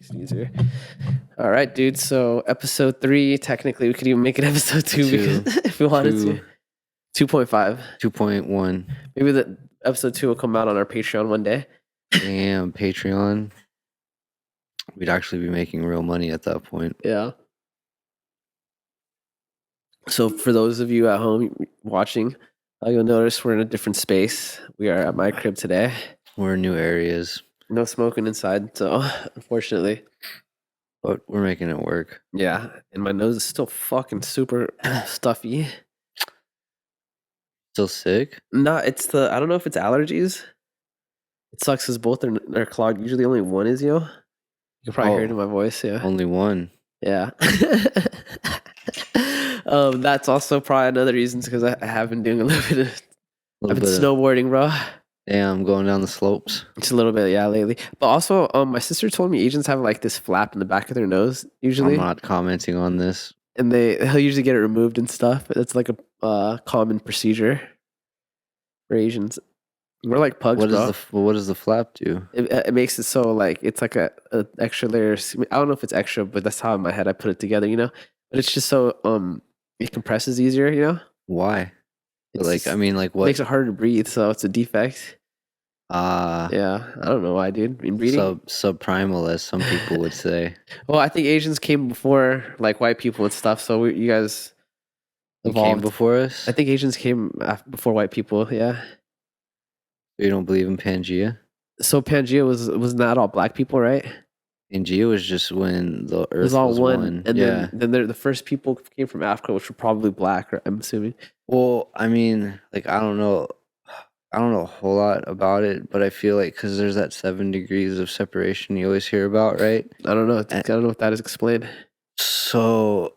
Makes it easier. All right, dude. So episode 3, technically we could even make it episode 2 because if we wanted to. 2.5. 2.1. Maybe the episode 2 will come out on our Patreon one day. Damn, Patreon. We'd actually be making real money at that point. Yeah. So for those of you at home watching, you'll notice we're in a different space. We are at my crib today. We're in new areas. No smoking inside, so unfortunately. But we're making it work. Yeah, and my nose is still fucking super stuffy. Still sick? No, it's I don't know if it's allergies. It sucks because both are clogged. Usually only one is, You can probably hear it in my voice, yeah. Only one. Yeah. That's also probably another reason because I have been doing a little bit of snowboarding, bro. Damn, I'm going down the slopes. Just a little bit, yeah, lately. But also, my sister told me Asians have like this flap in the back of their nose usually. I'm not commenting on this. And he'll usually get it removed and stuff. It's like a common procedure for Asians. We're like pugs, bro. What does the flap do? It makes it so like it's like a extra layer. I don't know if it's extra, but that's how in my head I put it together, But it's just so it compresses easier, Why? What makes it harder to breathe, so it's a defect. Yeah, I don't know why, dude. In breathing, subprimal, as some people would say. Well, I think Asians came before like white people and stuff. So you guys evolved came before us. I think Asians came before white people. Yeah. You don't believe in Pangea? So Pangea was not all black people, right? Pangea was just when the Earth was all one. And yeah. then the first people came from Africa, which were probably black, I'm assuming. Well, I mean, like I don't know a whole lot about it, but I feel like because there's that 7 degrees of separation you always hear about, right? I don't know. I don't know if that is explained. So,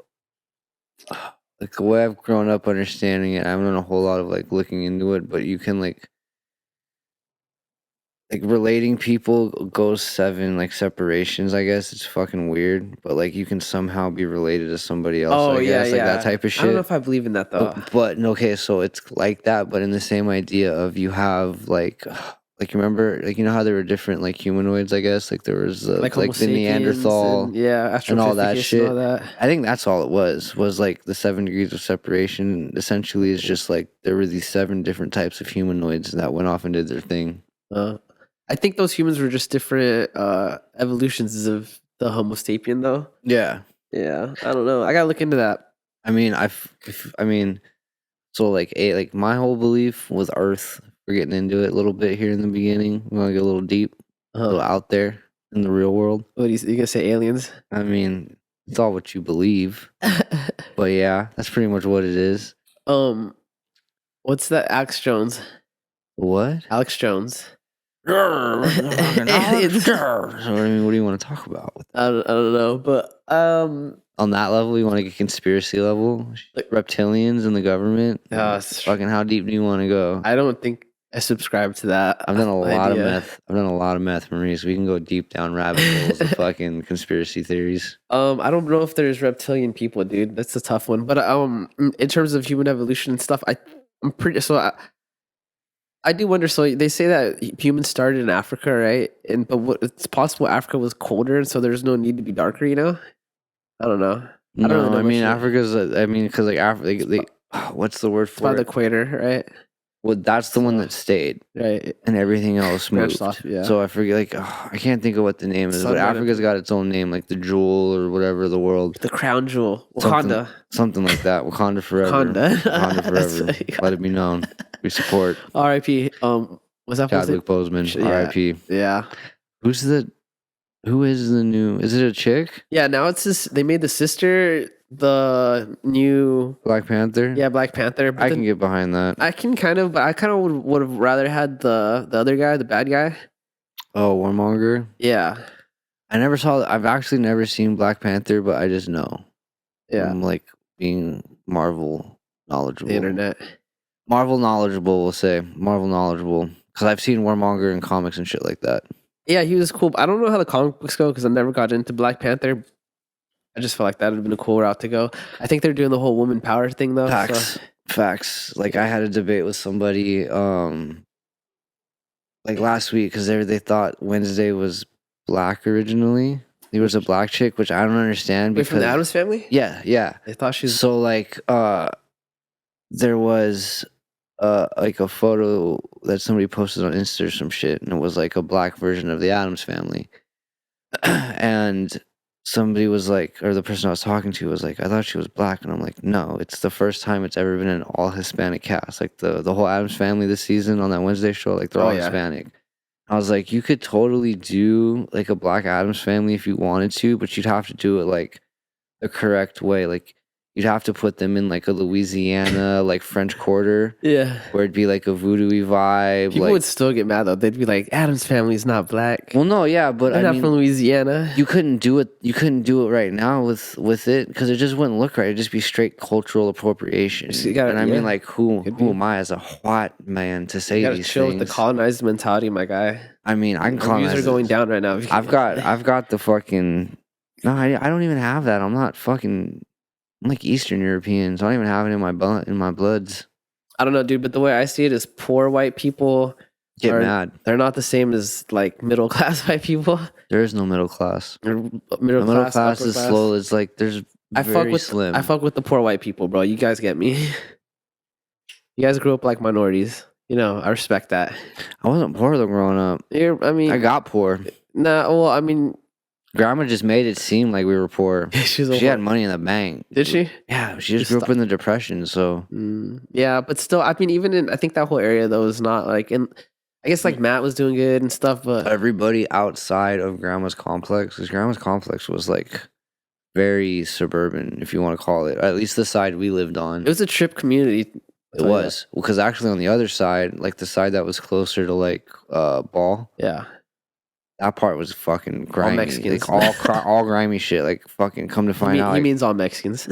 like the way I've grown up understanding it, I haven't done a whole lot of like looking into it, but you can like relating people goes 7 like separations. I guess it's fucking weird, but like you can somehow be related to somebody else. Oh, I guess, like that type of shit. I don't know if I believe in that though. But okay, so it's like that, but in the same idea of you have like you remember like how there were different like humanoids. I guess like there was like the Neanderthal, and all that shit. And all that. I think that's all it was like the 7 degrees of separation. Essentially, is just like there were these 7 different types of humanoids that went off and did their thing. I think those humans were just different evolutions of the Homo sapien, though. Yeah. Yeah. I don't know. I gotta look into that. I mean, so like my whole belief with Earth. We're getting into it a little bit here in the beginning. We want to get a little deep, a little out there in the real world. What you gonna say? Aliens? I mean, it's all what you believe. But yeah, that's pretty much what it is. What's that? Alex Jones. What? Alex Jones. So I mean, what do you want to talk about? I don't know, but on that level, you want to get conspiracy level, like reptilians and the government. Fucking, how deep do you want to go? I don't think I subscribe to that. I've done a lot of meth. I've done a lot of meth, Maurice. We can go deep down rabbit holes of fucking conspiracy theories. I don't know if there's reptilian people, dude. That's a tough one. But in terms of human evolution and stuff, I'm pretty I do wonder. So they say that humans started in Africa, right? But it's possible Africa was colder, and so there's no need to be darker. I don't know. I don't know. I mean, Africa's. I mean, because like Africa, what's the word for it? By the equator, right? Well, that's the one that stayed, right? And everything else moved. Off, yeah. So I forget. I can't think of what the name is. But Africa's got its own name, like the jewel or whatever. The world, the crown jewel, Wakanda, something like that. Wakanda forever. Wakanda forever. Let it be known. We support. R.I.P. Was that Chadwick Boseman? R.I.P. Yeah. Who is the new? Is it a chick? Yeah. Now it's this. They made the sister the new Black Panther. Yeah, Black Panther. But I can get behind that. I can kind of, but I kind of would have rather had the other guy, the bad guy. Oh, Warmonger. Yeah. I've actually never seen Black Panther, but I just know. Yeah. I'm like being Marvel knowledgeable. The internet. Marvel knowledgeable, we'll say. Marvel knowledgeable. Because I've seen Warmonger in comics and shit like that. Yeah, he was cool. I don't know how the comic books go because I never got into Black Panther. I just felt like that would have been a cool route to go. I think they're doing the whole woman power thing though. Facts. Like I had a debate with somebody like last week because they thought Wednesday was black originally. There was a black chick, which I don't understand. Wait, from the Because Addams Family? yeah. I thought she was. So like there was like a photo that somebody posted on Insta or some shit, and it was like a black version of the Addams Family. And somebody was like, or the person I was talking to was like, I thought she was black, and I'm like, no, it's the first time it's ever been an all Hispanic cast. Like the whole Addams Family this season on that Wednesday show, like they're all Hispanic. I was like, you could totally do like a Black Addams Family if you wanted to, but you'd have to do it like the correct way. Like you'd have to put them in like a Louisiana, like French Quarter. Yeah. Where it'd be like a voodoo-y vibe. People like, would still get mad though. They'd be like, Addams Family's not black. Well, no, yeah, but They're not from Louisiana. You couldn't do it. You couldn't do it right now with it because it just wouldn't look right. It'd just be straight cultural appropriation. And I mean, like, who am I as a white man to say these chill things? With the colonized mentality, my guy. I mean, I can colonize. Views are going down right now. I've got the fucking. No, I don't even have that. I'm not fucking. I'm like Eastern European, so I don't even have it in my bloods. I don't know, dude, but the way I see it is poor white people get mad. They're not the same as like middle class white people. There is no middle class. Middle class is slow. It's like there's slim. I fuck with the poor white people, bro. You guys get me. You guys grew up like minorities. You know, I respect that. I wasn't poor though growing up. I got poor. Nah, well, I mean, Grandma just made it seem like we were poor. She had money in the bank. Did she? Yeah, she just grew up in the Depression, so. Yeah, but still, I mean, even in, I think that whole area, though, is not like, in. I guess like Matt was doing good and stuff, but. Everybody outside of Grandma's complex, because Grandma's complex was like very suburban, if you want to call it. At least the side we lived on. It was a trip community. It was. Because actually on the other side, like the side that was closer to like Ball. Yeah. That part was fucking grimy. All Mexicans. Like all grimy shit. Like fucking come to find out. He means all Mexicans.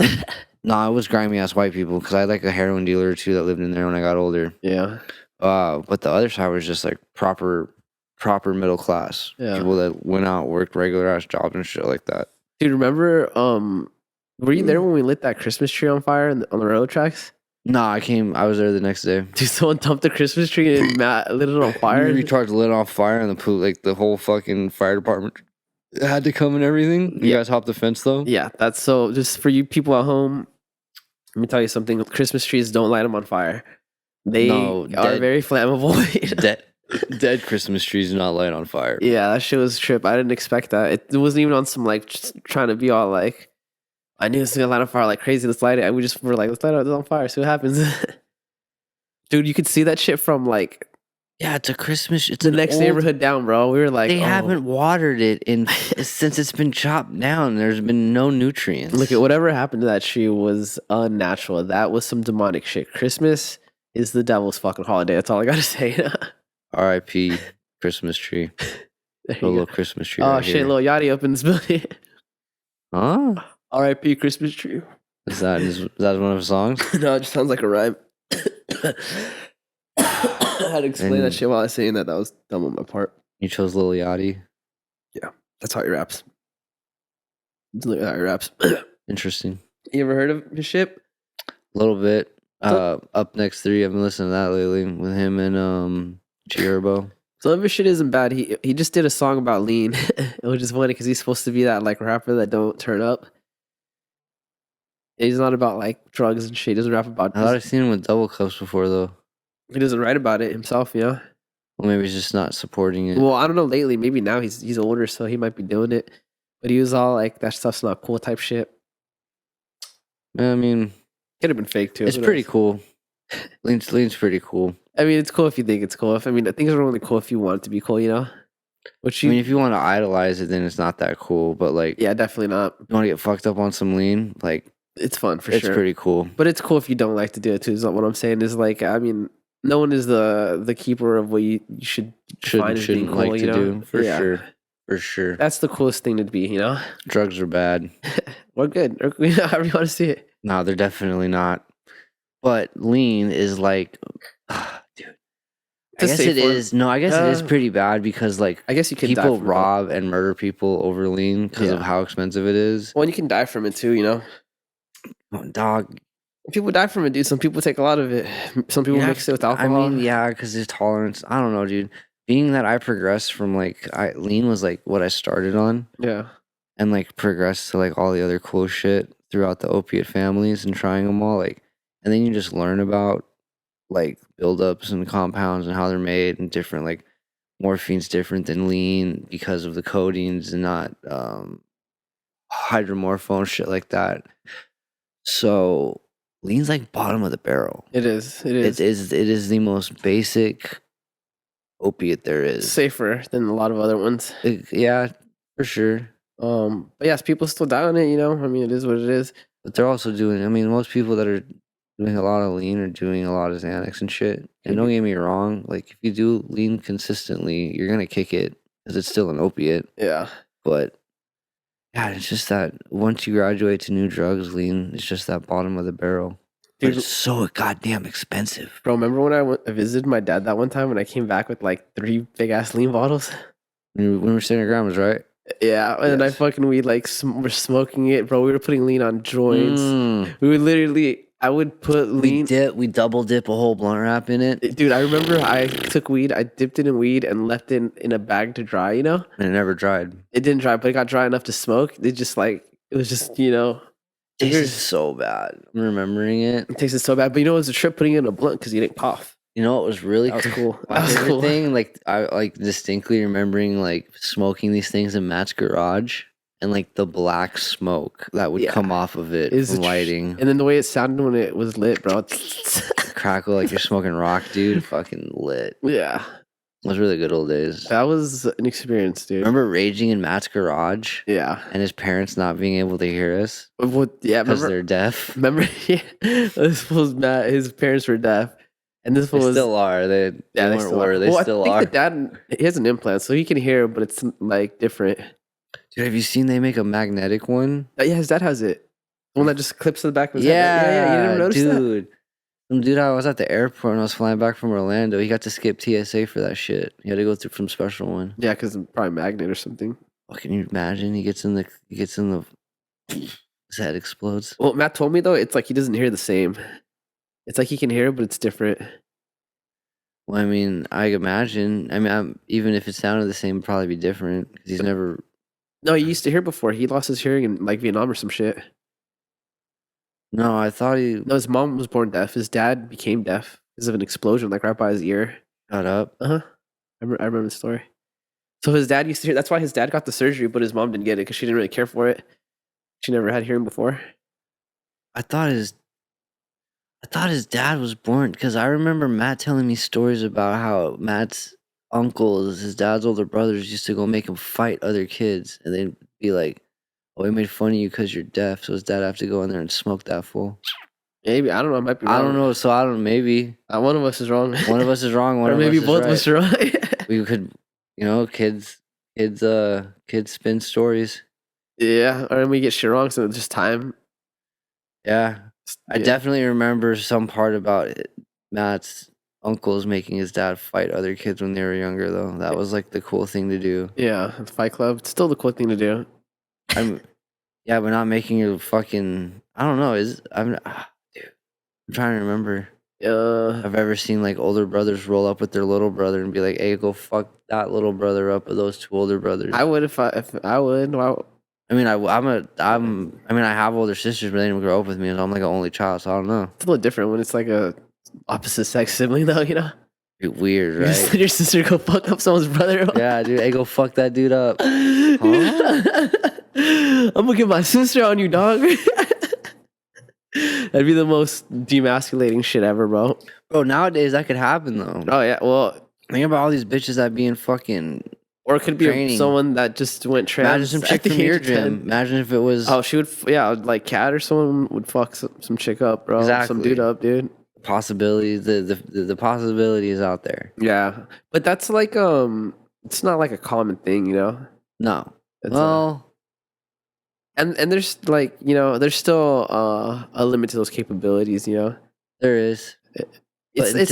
No, it was grimy ass white people because I had like a heroin dealer or two that lived in there when I got older. Yeah. But the other side was just like proper middle class. Yeah. People that went out, worked regular ass jobs and shit like that. Dude, remember, were you there when we lit that Christmas tree on fire on the railroad tracks? Nah, I was there the next day. Dude, someone dumped the Christmas tree and Matt lit it on fire. Recharged lit on fire and the whole fucking fire department had to come and everything. You guys hopped the fence though? Yeah, that's so just for you people at home. Let me tell you something. Christmas trees, don't light them on fire. They are very flammable. Dead Christmas trees do not light on fire. Yeah, that shit was a trip. I didn't expect that. It wasn't even on some like just trying to be all like, I knew it's gonna light on fire like crazy. Let's light it. We just were like, let's light it on fire. See what happens. Dude, you could see that shit from like, yeah, it's a Christmas. It's the next neighborhood down, bro. We were like, they haven't watered it since it's been chopped down. There's been no nutrients. Look at whatever happened to that tree was unnatural. That was some demonic shit. Christmas is the devil's fucking holiday. That's all I gotta say. R.I.P. Christmas tree. Little Christmas tree. Oh shit, Lil Yachty up in this building. Huh? R.I.P. Christmas tree. Is that one of his songs? No, it just sounds like a rhyme. I had to explain that shit while I was saying that. That was dumb on my part. You chose Lil Yachty? Yeah, that's how he raps. That's literally how he raps. Interesting. You ever heard of his shit? A little bit. Up Next 3, I've been listening to that lately with him and Chirbo. Some of his shit isn't bad. He just did a song about lean, which is funny because he's supposed to be that like rapper that don't turn up. He's not about like drugs and shit. He doesn't rap about. I thought I've seen him with double cups before though. He doesn't write about it himself, yeah. Well, maybe he's just not supporting it. Well, I don't know. Lately, maybe now he's older, so he might be doing it. But he was all like, "That stuff's not cool," type shit. I mean, could have been fake too. It's pretty cool. Lean's pretty cool. I mean, it's cool if you think it's cool. Things are only cool if you want it to be cool, you know. If you want to idolize it, then it's not that cool. But like, yeah, definitely not. You want to get fucked up on some lean, like it's fun for sure. It's pretty cool. But it's cool if you don't like to do it too. Is what I'm saying is like, I mean, no one is the keeper of what you should find as being cool, like you to know? do for sure. For sure. That's the coolest thing to be, you know? Drugs are bad. We're good. However you want to see it. No, they're definitely not. But lean is like, dude. I guess it is. No, I guess it is pretty bad because like I guess you can people rob and murder people over lean because of how expensive it is. Well, you can die from it too, you know? Oh, dog. People die from it, dude. Some people take a lot of it. Some people mix it with alcohol. I mean, yeah, because there's tolerance. I don't know, dude. Being that I progressed from lean was like what I started on. Yeah. and like progress to like all the other cool shit throughout the opiate families and trying them all, like, and then you just learn about like buildups and compounds and how they're made and different, like morphine's different than lean because of the codeines and not hydromorphone shit like that. So lean's like bottom of the barrel. It is. It is. It is the most basic opiate there is. Safer than a lot of other ones. Yeah, for sure. But yes, people still die on it. You know, I mean, it is what it is. But they're also doing. I mean, most people that are doing a lot of lean are doing a lot of Xanax and shit. And don't get me wrong, like if you do lean consistently, you're gonna kick it because it's still an opiate. Yeah. But yeah, it's just that once you graduate to new drugs, lean is just that bottom of the barrel. But Dude, it's so goddamn expensive. bro, remember when I visited my dad that one time when I came back with like 3 big ass lean bottles? When we were staying at grandma's, right? Yeah, and Yes. we like were smoking it, bro. We were putting lean on joints. We would literally, I would put lean. We double dip a whole blunt wrap in it. Dude, I remember I took weed, I dipped it in weed and left it in a bag to dry, you know? And it never dried. It didn't dry, but it got dry enough to smoke. It just like, it was just, you know. It tasted so bad. I'm remembering it. It tasted so bad. But you know, it was a trip putting it in a blunt because you didn't cough. You know what was really That was cool. My That was favorite cool. thing, like I like distinctly remembering like smoking these things in Matt's garage and like the black smoke that would come off of it Is from lighting. And then the way it sounded when it was lit, bro. Crackle like you're smoking rock, dude. Fucking lit. Yeah. It was really good old days. That was an experience, dude. Remember raging in Matt's garage? Yeah. And his parents not being able to hear us? Yeah, because they're deaf. Remember, yeah, this was Matt. His parents were deaf, and this They was still are. They weren't still were. are. They Well, still I think are. the dad, he has an implant, so he can hear, but it's like different. Dude, have you seen they make a magnetic one? Yeah, his dad has it. The one that just clips to the back of his Yeah, head. Yeah. You didn't notice that? dude. Some dude, I was at the airport and I was flying back from Orlando. He got to skip TSA for that shit. He had to go through some special one. Yeah, because probably magnet or something. Oh, can you imagine? He gets in the his head explodes. Well, Matt told me though, it's like he doesn't hear the same. It's like he can hear, but it's different. Well, I mean, I imagine. I mean, even if it sounded the same, it'd probably be different because he's never. No, he used to hear before. He lost his hearing in like Vietnam or some shit. No, I thought he. No, his mom was born deaf. His dad became deaf because of an explosion, like right by his ear. Shut up. I remember the story. So his dad used to hear. That's why his dad got the surgery, but his mom didn't get it because she didn't really care for it. She never had hearing before. I thought his dad was born because I remember Matt telling me stories about how Matt's uncles, his dad's older brothers, used to go make him fight other kids, and they'd be like, "Oh, we made fun of you because you're deaf." So his dad have to go in there and smoke that fool. Maybe, I don't know. I might be wrong. I don't know. So I don't. Maybe one of us is wrong. one of us is wrong. One or of maybe us is both right. of us are right. We could, kids spin stories. Yeah, or we get shit wrong, so it's just time. Yeah. I definitely remember some part about Matt's uncles making his dad fight other kids when they were younger, though. That was like the cool thing to do. Yeah, the Fight Club. It's still the cool thing to do. Yeah, but not making your fucking. I don't know. Dude, I'm trying to remember. I've ever seen like older brothers roll up with their little brother and be like, "Hey, go fuck that little brother up with those two older brothers." I would if I would. Wow. I mean, I have older sisters, but they didn't grow up with me, and I'm like an only child, so I don't know. It's a little different when it's like a opposite sex sibling, though. You know, weird, right? Your sister go fuck up someone's brother. Yeah, dude. Hey, go fuck that dude up. I'm gonna get my sister on you, dog. That'd be the most demasculating shit ever, bro. Bro, nowadays that could happen though. Oh yeah, well, think about all these bitches that be in fucking. Or it could be someone that just went trans. Imagine some chick from your gym. Imagine if it was. Oh, she would. Yeah, like Cat or someone would fuck some chick up, bro. Exactly. Some dude up, dude. Possibilities. The possibility is out there. Yeah, but that's like it's not like a common thing, you know. No. It's well. And there's like, you know, there's still a limit to those capabilities, you know. There is. But in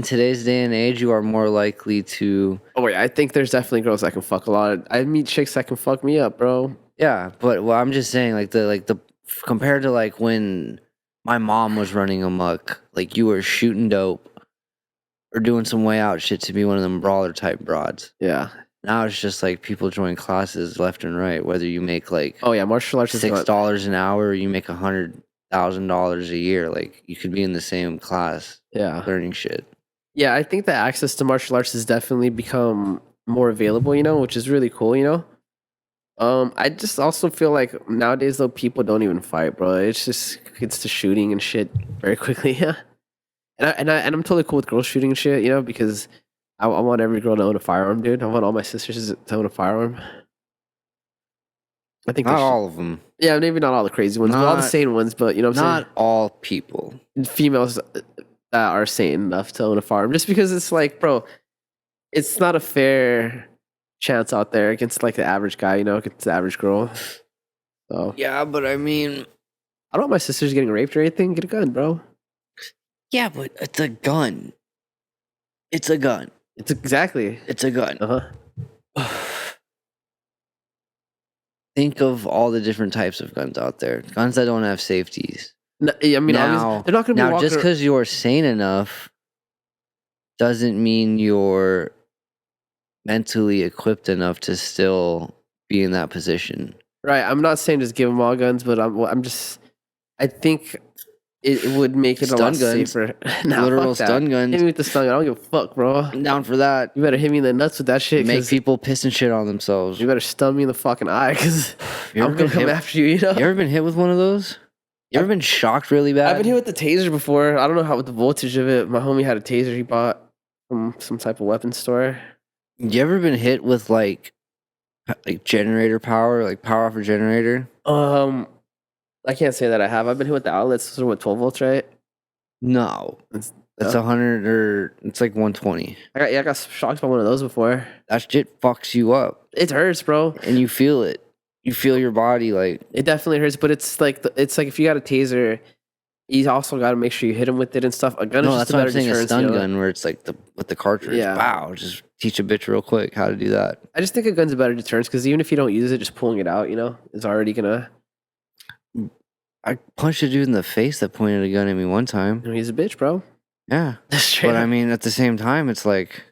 today's day and age, you are more likely to. Oh wait, I think there's definitely girls that can fuck a lot. I meet chicks that can fuck me up, bro. Yeah, but well, I'm just saying, like the compared to like when my mom was running amok, like you were shooting dope or doing some way out shit to be one of them brawler type broads. Yeah. Now it's just like people join classes left and right. Whether you make like Oh yeah, martial arts is $6 an hour, or you make $100,000 a year. Like you could be in the same class yeah. learning shit. Yeah, I think the access to martial arts has definitely become more available, you know, which is really cool, you know. I just also feel like nowadays though people don't even fight, bro. It's the shooting and shit very quickly. Yeah, and I'm totally cool with girls shooting and shit, you know, because I want every girl to own a firearm, dude. I want all my sisters to own a firearm. I think they Not should. all of them. Yeah, maybe not all the crazy ones, but all the Not sane ones. But you know what I'm not all people. saying? Females that are sane enough to own a firearm, just because it's like, bro, it's not a fair chance out there against like the average guy, you know, against the average girl. So Yeah, but I mean, I don't want my sisters getting raped or anything. Get a gun, bro. yeah, but it's a gun. It's a gun. It's exactly. It's a gun. Uh-huh. Think of all the different types of guns out there. Guns that don't have safeties. No, I mean, Now, obviously, they're not going to be now walking just because you're sane enough doesn't mean you're mentally equipped enough to still be in that position. right. I'm not saying just give them all guns, but I think it would make it a lot Stun guns. safer. Nah, Literal fuck that. stun guns. Hit me with the stun gun. I don't give a fuck, bro. I'm down for that. You better hit me in the nuts with that shit. Make 'cause people piss and shit on themselves. You better stun me in the fucking eye, because You ever I'm gonna been come hit- after you. You know. You ever been hit with one of those? You ever been shocked really bad? I've been hit with the taser before. I don't know how with the voltage of it. My homie had a taser he bought from some type of weapons store. You ever been hit with like generator power, like power off a generator? I can't say that I have. I've been hit with the outlets. Those are what, 12 volts, right? No, It's, it's no? 100 or it's like 120. I got shocked by one of those before. That shit fucks you up, It hurts, bro. and you feel it. You feel your body like It definitely hurts, but it's like if you got a taser, you also got to make sure you hit him with it and stuff. A gun no. is That's just a what I'm better saying. A deterrence. stun You know? gun where it's like with the cartridge. Yeah. Wow, just teach a bitch real quick how to do that. I just think a gun's a better deterrence because even if you don't use it, just pulling it out, you know, is already gonna. I punched a dude in the face that pointed a gun at me one time. You know, he's a bitch, bro. Yeah, Straight but I up. mean, at the same time, it's like,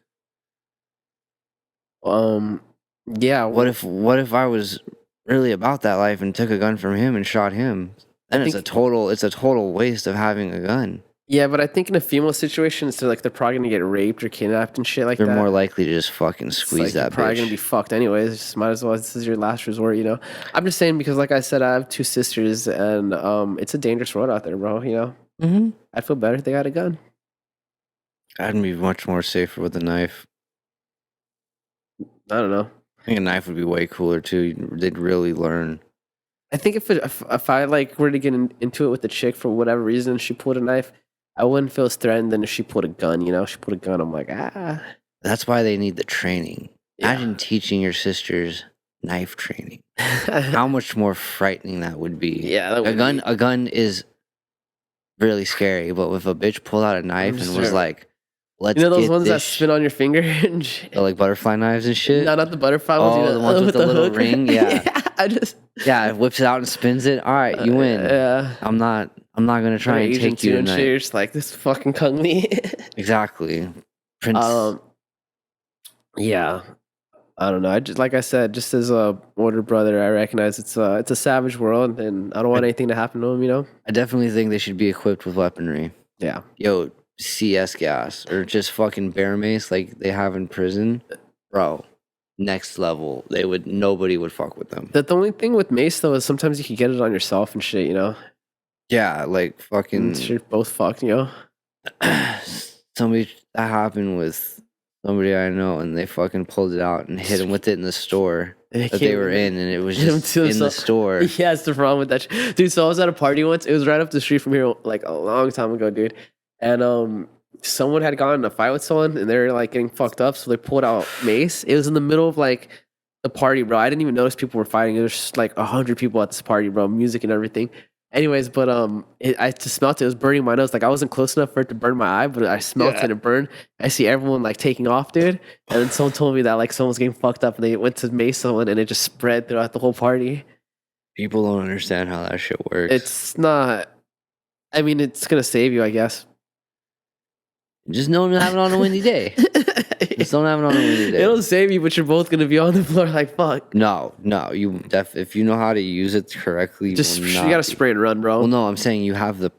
Yeah. what if I was really about that life and took a gun from him and shot him? Then it's a total waste of having a gun. Yeah, but I think in a female situation, so like they're probably gonna get raped or kidnapped and shit like They're that. more likely to just fucking It's squeeze like that you're probably bitch. gonna be fucked anyways. Just might as well. This is your last resort, you know. I'm just saying because, like I said, I have two sisters, and it's a dangerous road out there, bro. You know, Mm-hmm. I'd feel better if they had a gun. I'd be much more safer with a knife. I don't know. I think a knife would be way cooler too. They'd really learn. I think if I like were to get into it with a chick for whatever reason, she pulled a knife, I wouldn't feel as threatened than if she pulled a gun. You know, she pulled a gun. I'm like, ah. That's why they need the training. Yeah. Imagine teaching your sisters knife training. How much more frightening that would be. Yeah, that A would gun be. a gun is really scary, but if a bitch pulled out a knife and was Sure. like, let's You know those get ones that this spin on your finger and shit? like butterfly knives and shit. No, not the butterfly ones. Oh, you know, the ones with the little hook. ring? Yeah. I just. Yeah, it whips it out and spins it. All right, you win. Yeah. I'm not gonna try and Asian take you too and tonight. shit. You're just like this fucking kung me. Exactly. Prince. Yeah. I don't know. I just like I said, just as a older brother, I recognize it's a savage world, and I don't want anything to happen to him. You know. I definitely think they should be equipped with weaponry. Yeah. Yo, CS gas or just fucking bear mace like they have in prison, bro. Next level. Nobody would fuck with them. The only thing with mace though is sometimes you can get it on yourself and shit. You know. Yeah, like fucking And you're both fucked. You know. somebody that happened with somebody I know, and they fucking pulled it out and hit him with it in the store And it that they came- were in, and it was hit him just to in the himself. store. Yeah, it's the problem with that dude. So I was at a party once. It was right up the street from here, like a long time ago, dude. And someone had gotten in a fight with someone, and they were like getting fucked up. So they pulled out mace. It was in the middle of like the party, bro. I didn't even notice people were fighting. There was just like 100 people at this party, bro. Music and everything. Anyways, but I just smelt it. It was burning my nose. Like I wasn't close enough for it to burn my eye, but I smelt it and it burned. I see everyone like taking off, dude. And then someone told me that like someone was getting fucked up, and they went to mace someone, and it just spread throughout the whole party. People don't understand how that shit works. It's not. I mean, it's gonna save you, I guess. Just know to have it on a windy day. Just don't have it on a windy day. It'll save you, but you're both gonna be on the floor like fuck. No, if you know how to use it correctly, Just you gotta spray and run, bro. Well, no, I'm saying you have the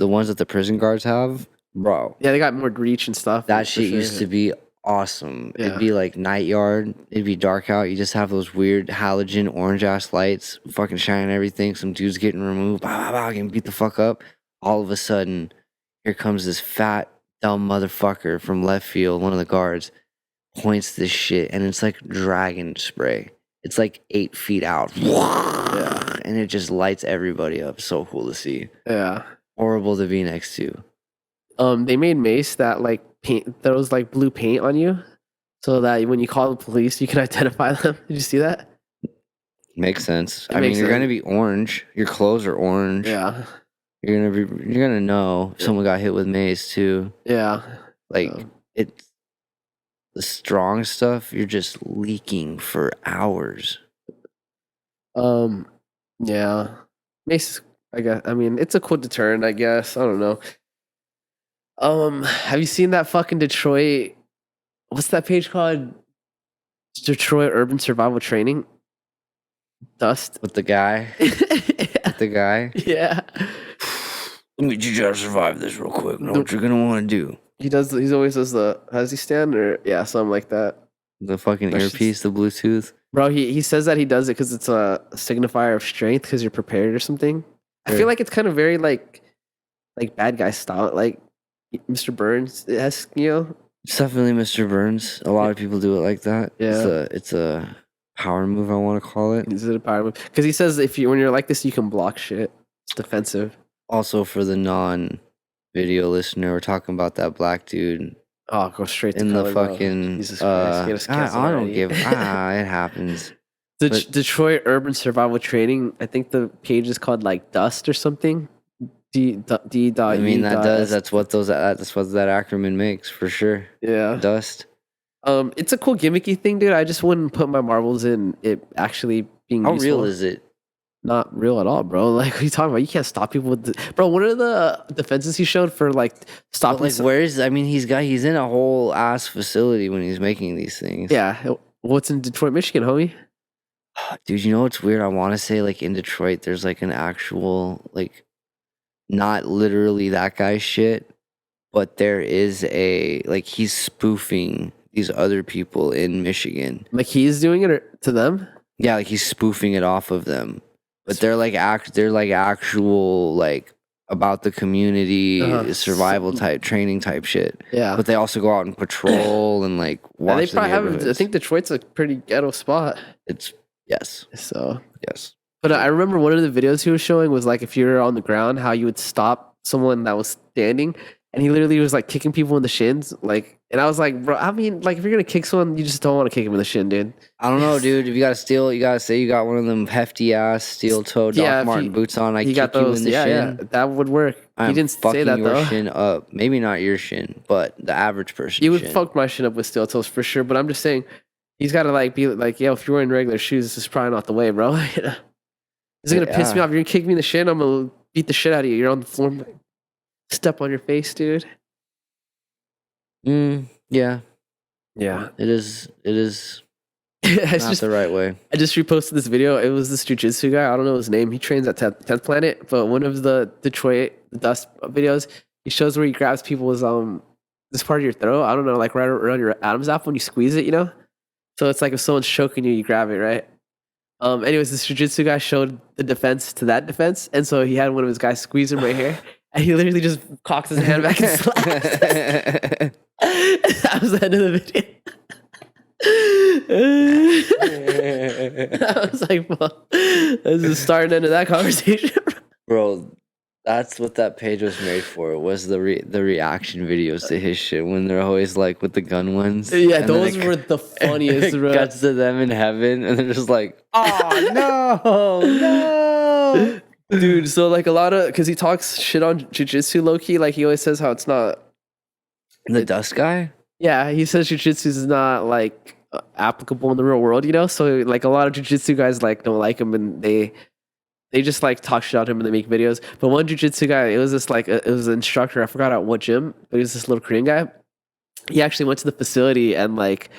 ones that the prison guards have, bro. Yeah, they got more reach and stuff. That shit used to be awesome. Yeah. It'd be like night yard. It'd be dark out. You just have those weird halogen orange ass lights, fucking shining everything. Some dude's getting removed, getting beat the fuck up. All of a sudden, here comes this fat dumb motherfucker from left field. One of the guards points this shit, and it's like dragon spray. It's like 8 feet out. Yeah. And it just lights everybody up. So cool to see. Yeah. Horrible to be next to. They made mace that like paint throws like blue paint on you, so that when you call the police, you can identify them. Did you see that? Makes sense. It makes you're sense. gonna be orange. Your clothes are orange. Yeah. You're gonna know someone got hit with mace too. Yeah. Like it's the strong stuff. You're just leaking for hours. Yeah. Mace. I guess. I mean, it's a cool deterrent. I guess. I don't know. Have you seen that fucking Detroit? What's that page called? Detroit Urban Survival Training. Dust. With the guy. With the guy. Yeah. Let me teach you how to survive this real quick. Know what you're gonna want to do. He does. He always does the. How does he stand? Or yeah, something like that. The fucking earpiece, the Bluetooth. Bro, he says that he does it because it's a signifier of strength because you're prepared or something. I feel like it's kind of very like bad guy style, like Mr. Burns-esque, you know? It's definitely Mr. Burns. A lot of people do it like that. Yeah. It's a power move, I want to call it. Is it a power move? Because he says when you're like this, you can block shit. It's defensive. Also, for the non-video listener, we're talking about that black dude. Oh, go straight to in color, the fucking. Jesus Christ. I don't give. It happens. Detroit Urban Survival Training. I think the page is called like Dust or something. That's what that acronym makes for sure. Yeah. Dust. It's a cool gimmicky thing, dude. I just wouldn't put my marbles in it actually being How useful. real is it? Not real at all, bro. Like, what are you talking about? You can't stop people with bro, one of the defenses he showed for like stopping He's in a whole ass facility when he's making these things. Yeah. What's in Detroit, Michigan, homie? Dude, you know what's weird? I want to say like in Detroit there's like an actual like not literally that guy's shit, but there is he's spoofing these other people in Michigan. Like he's doing it to them? Yeah, like he's spoofing it off of them. But they're actual like about the community survival type training type shit. Yeah. But they also go out and patrol and like watch. They probably I think Detroit's a pretty ghetto spot. Yes. So yes. But I remember one of the videos he was showing was like if you're on the ground, how you would stop someone that was standing, and he literally was like kicking people in the shins, like. And I was like, bro, I mean, like if you're gonna kick someone, you just don't want to kick him in the shin, dude. I don't know, dude. If you gotta steal, you gotta say you got one of them hefty ass steel toe Doc Marten boots on. I kick you in the shin. Yeah, that would work. He didn't say that your though. Shin up. Maybe not your shin, but the average person. You would fuck my shin up with steel toes for sure. But I'm just saying, he's got to like be like, yo, if you're wearing regular shoes, this is probably not the way, bro. Is it gonna piss me off? You're gonna kick me in the shin. I'm gonna beat the shit out of you. You're on the floor, step on your face, dude. Yeah. Yeah, it is it's not the right way. I just reposted this video. It was this jujitsu guy. I don't know his name. He trains at 10th Planet, but one of the Detroit Dust videos, he shows where he grabs people's this part of your throat. I don't know, like right around your Adam's apple when you squeeze it, you know. So it's like if someone's choking you, you grab it, right? Anyways, this jujitsu guy showed the defense to that defense, and so he had one of his guys squeeze him right here, and he literally just cocks his hand back and slaps. That was the end of the video. I was like, well, this is the start and end of that conversation. Bro, that's what that page was made for. Was the reaction videos to his shit when they're always like with the gun ones. Yeah, those were the funniest. It cuts to them in heaven, and they're just like, oh no. Dude, so like a lot of, because he talks shit on jiu-jitsu low-key, like he always says how it's not. The Dust guy? Yeah, he says jiu-jitsu is not like applicable in the real world, you know? So like a lot of jiu-jitsu guys like don't like him, and they just like talk shit on him and they make videos. But one jiu-jitsu guy, it was this like, it was an instructor, I forgot at what gym, but he was this little Korean guy. he actually went to the facility and like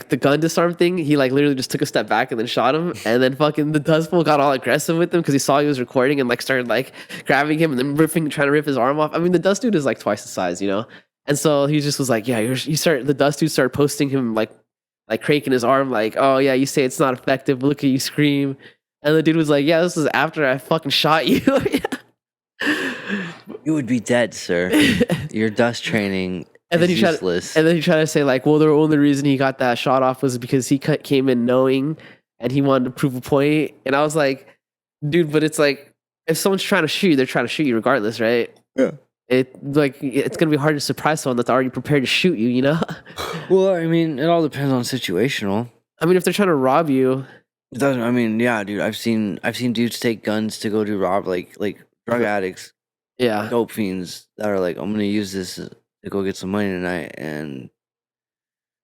the gun disarm thing, he like literally just took a step back and then shot him, and then fucking the dust bowl got all aggressive with him because he saw he was recording and like started like grabbing him and then trying to rip his arm off. I mean, the dust dude is like twice the size, you know, and so he just was like, yeah, the dust dude started posting him like cranking his arm, like, oh yeah, you say it's not effective, but look at you scream, and the dude was like, yeah, this was after I fucking shot you. You would be dead, sir. Your dust training And then is useless. and then he tried to say like, well, the only reason he got that shot off was because he came in knowing, and he wanted to prove a point. And I was like, dude, but it's like if someone's trying to shoot you, they're trying to shoot you regardless, right? Yeah. It's gonna be hard to surprise someone that's already prepared to shoot you, you know? Well, I mean, it all depends on situational. I mean, if they're trying to rob you, It doesn't. I mean, yeah, dude. I've seen dudes take guns to go do rob like drug addicts, yeah, dope fiends that are like, I'm gonna use this to go get some money tonight, and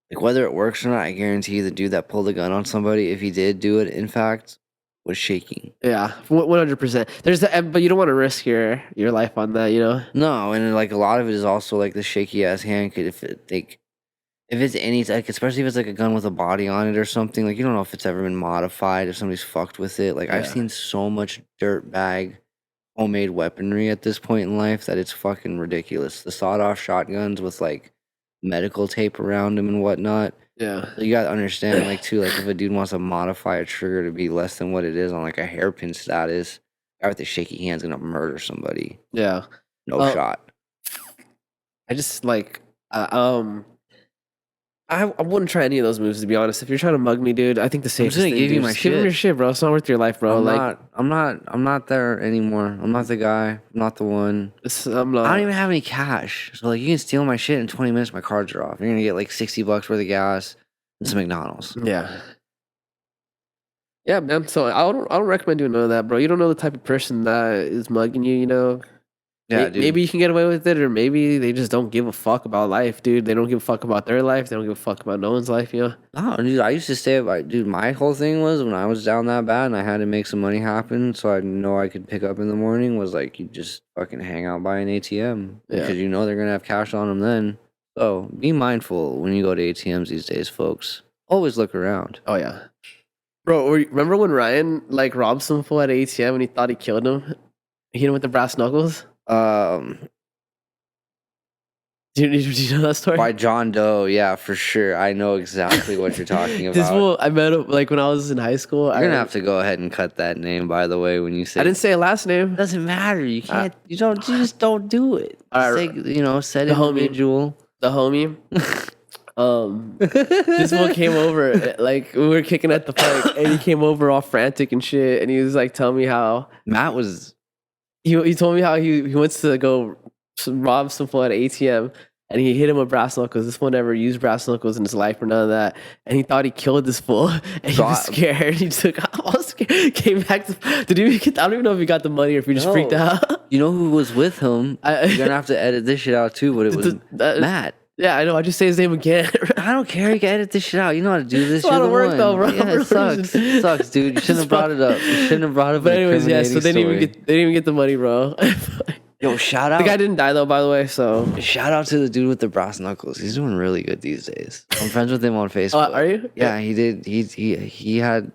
like whether it works or not, I guarantee the dude that pulled the gun on somebody, if he did do it, in fact, was shaking. yeah, 100%. There's but you don't want to risk your life on that, you know? No, and like a lot of it is also like the shaky ass hand. If it's any like, especially if it's like a gun with a body on it or something, like you don't know if it's ever been modified, if somebody's fucked with it. Like I've Yeah. seen so much dirt bag homemade weaponry at this point in life that it's fucking ridiculous. The sawed off shotguns with like medical tape around them and whatnot. Yeah, So you gotta understand, like too, like if a dude wants to modify a trigger to be less than what it is on like a hairpin status, guy with a shaky hand's gonna murder somebody. yeah. No shot. I just like, I wouldn't try any of those moves, to be honest. If you're trying to mug me, dude, I think the safest gonna thing, give you dude, my just give him your shit, bro. It's not worth your life, bro. I'm not there anymore. I'm not the guy. I'm not the one. I'm not. I don't even have any cash. So like you can steal my shit in 20 minutes, my cards are off. You're gonna get like $60 worth of gas and some McDonald's. Yeah. Yeah, man. So I don't recommend doing none of that, bro. You don't know the type of person that is mugging you, you know? Yeah, dude. Maybe you can get away with it, or maybe they just don't give a fuck about life, dude. They don't give a fuck about their life. They don't give a fuck about no one's life, you know? Oh, dude, I used to stay up. Dude, my whole thing was when I was down that bad and I had to make some money happen so I know I could pick up in the morning was like you just fucking hang out by an ATM because you know they're going to have cash on them then. So be mindful when you go to ATMs these days, folks. Always look around. Oh, yeah. Bro, remember when Ryan, like, robbed some fool at an ATM and he thought he killed him? He hit him with the brass knuckles? Do you know that story? By John Doe, yeah, for sure. I know exactly what you're talking about. This fool, I met him, like, when I was in high school. You're going to have to go ahead and cut that name, by the way, when you say... I didn't say a last name. It doesn't matter. You can't... you just don't do it. All right, say, said the individual. The homie. This fool came over, like, we were kicking at the park, and he came over all frantic and shit, and he was, like, telling me how... Matt was... He told me how he wants to go rob some fool at an ATM, and he hit him with brass knuckles. This fool never used brass knuckles in his life or none of that, and he thought he killed this fool, and he was scared. He took off, came back to... Did he get... I don't even know if he got the money or if he just freaked out. You know who was with him? You're gonna have to edit this shit out too, but it was Matt. Yeah, I know. I just say his name again. I don't care. You can edit this shit out. You know how to do this. It's a lot of work, though, bro. Yeah, it sucks. It sucks, dude. You shouldn't have brought it up. You shouldn't have brought it up. But anyways, yeah. So they didn't even get the money, bro. Yo, shout out. The guy didn't die though, by the way. So shout out to the dude with the brass knuckles. He's doing really good these days. I'm friends with him on Facebook. Are you? Yeah, he did. He had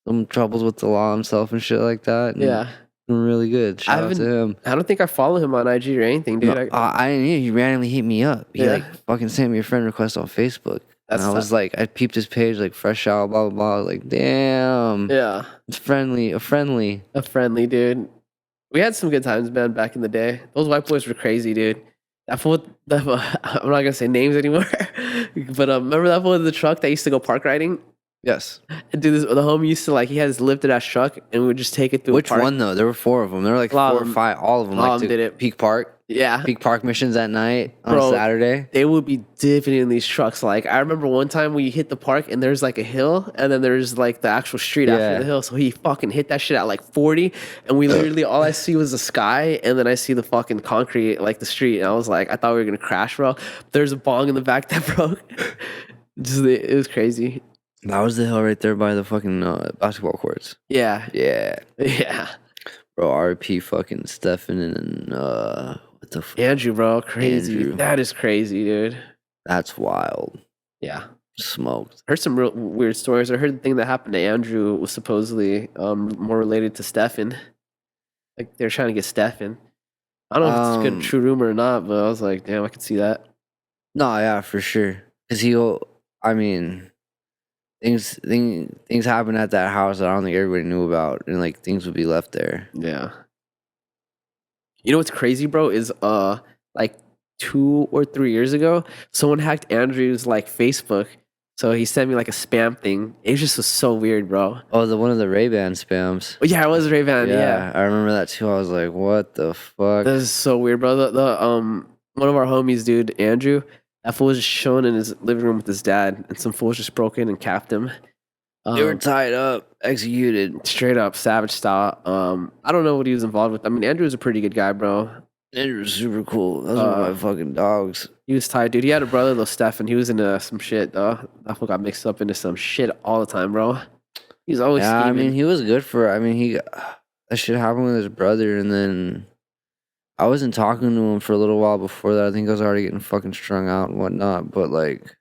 some troubles with the law himself and shit like that. Yeah. Really good. Shout out to him. I don't think I follow him on IG or anything, dude. No, I didn't either. He randomly hit me up. He like fucking sent me a friend request on Facebook. And I was like, I peeped his page, like fresh out, blah blah blah. I was like, damn. Yeah. It's friendly. A friendly dude. We had some good times, man, back in the day. Those white boys were crazy, dude. That fool, I'm not gonna say names anymore. But remember that fool in the truck that used to go park riding? Yes. Dude, the homie used to like, he had his lifted ass truck and we would just take it through. Which one though? There were 4 of them. There were like 4 or 5. All of them. Like did it. Peak Park. Yeah. Peak Park missions at night on a Saturday. They would be dipping in these trucks. Like I remember one time we hit the park and there's like a hill and then there's like the actual street after the hill. So he fucking hit that shit at like 40 and we literally, all I see was the sky and then I see the fucking concrete, like the street. And I was like, I thought we were going to crash, bro. There's a bong in the back that broke. It was crazy. That was the hill right there by the fucking basketball courts. Yeah. Yeah. Yeah. Bro, RP fucking Stefan and what the fuck? Andrew, bro. Crazy. Andrew. That is crazy, dude. That's wild. Yeah. Smoked. Heard some real weird stories. I heard the thing that happened to Andrew was supposedly more related to Stefan. Like they're trying to get Stefan. I don't know if it's a good true rumor or not, but I was like, damn, I could see that. No, yeah, for sure. Because I mean, things happen at that house that I don't think everybody knew about, and like things would be left there. Yeah. You know what's crazy, bro? Is like 2 or 3 years ago, someone hacked Andrew's like Facebook. So he sent me like a spam thing. It just was so weird, bro. Oh, one of the Ray-Ban spams. Oh, yeah, it was Ray-Ban. Yeah. I remember that too. I was like, what the fuck? This is so weird, bro. The one of our homies, dude, Andrew, that fool was just chilling in his living room with his dad, and some fools just broke in and capped him. They were tied up, executed. Straight up savage style. I don't know what he was involved with. I mean, Andrew was a pretty good guy, bro. Andrew was super cool. Those were my fucking dogs. He was tight, dude. He had a brother, though, Stefan. He was into some shit, though. That fool got mixed up into some shit all the time, bro. He's always scheming. I mean, he was good for. I mean, that shit happened with his brother, and then I wasn't talking to him for a little while before that. I think I was already getting fucking strung out and whatnot. But like,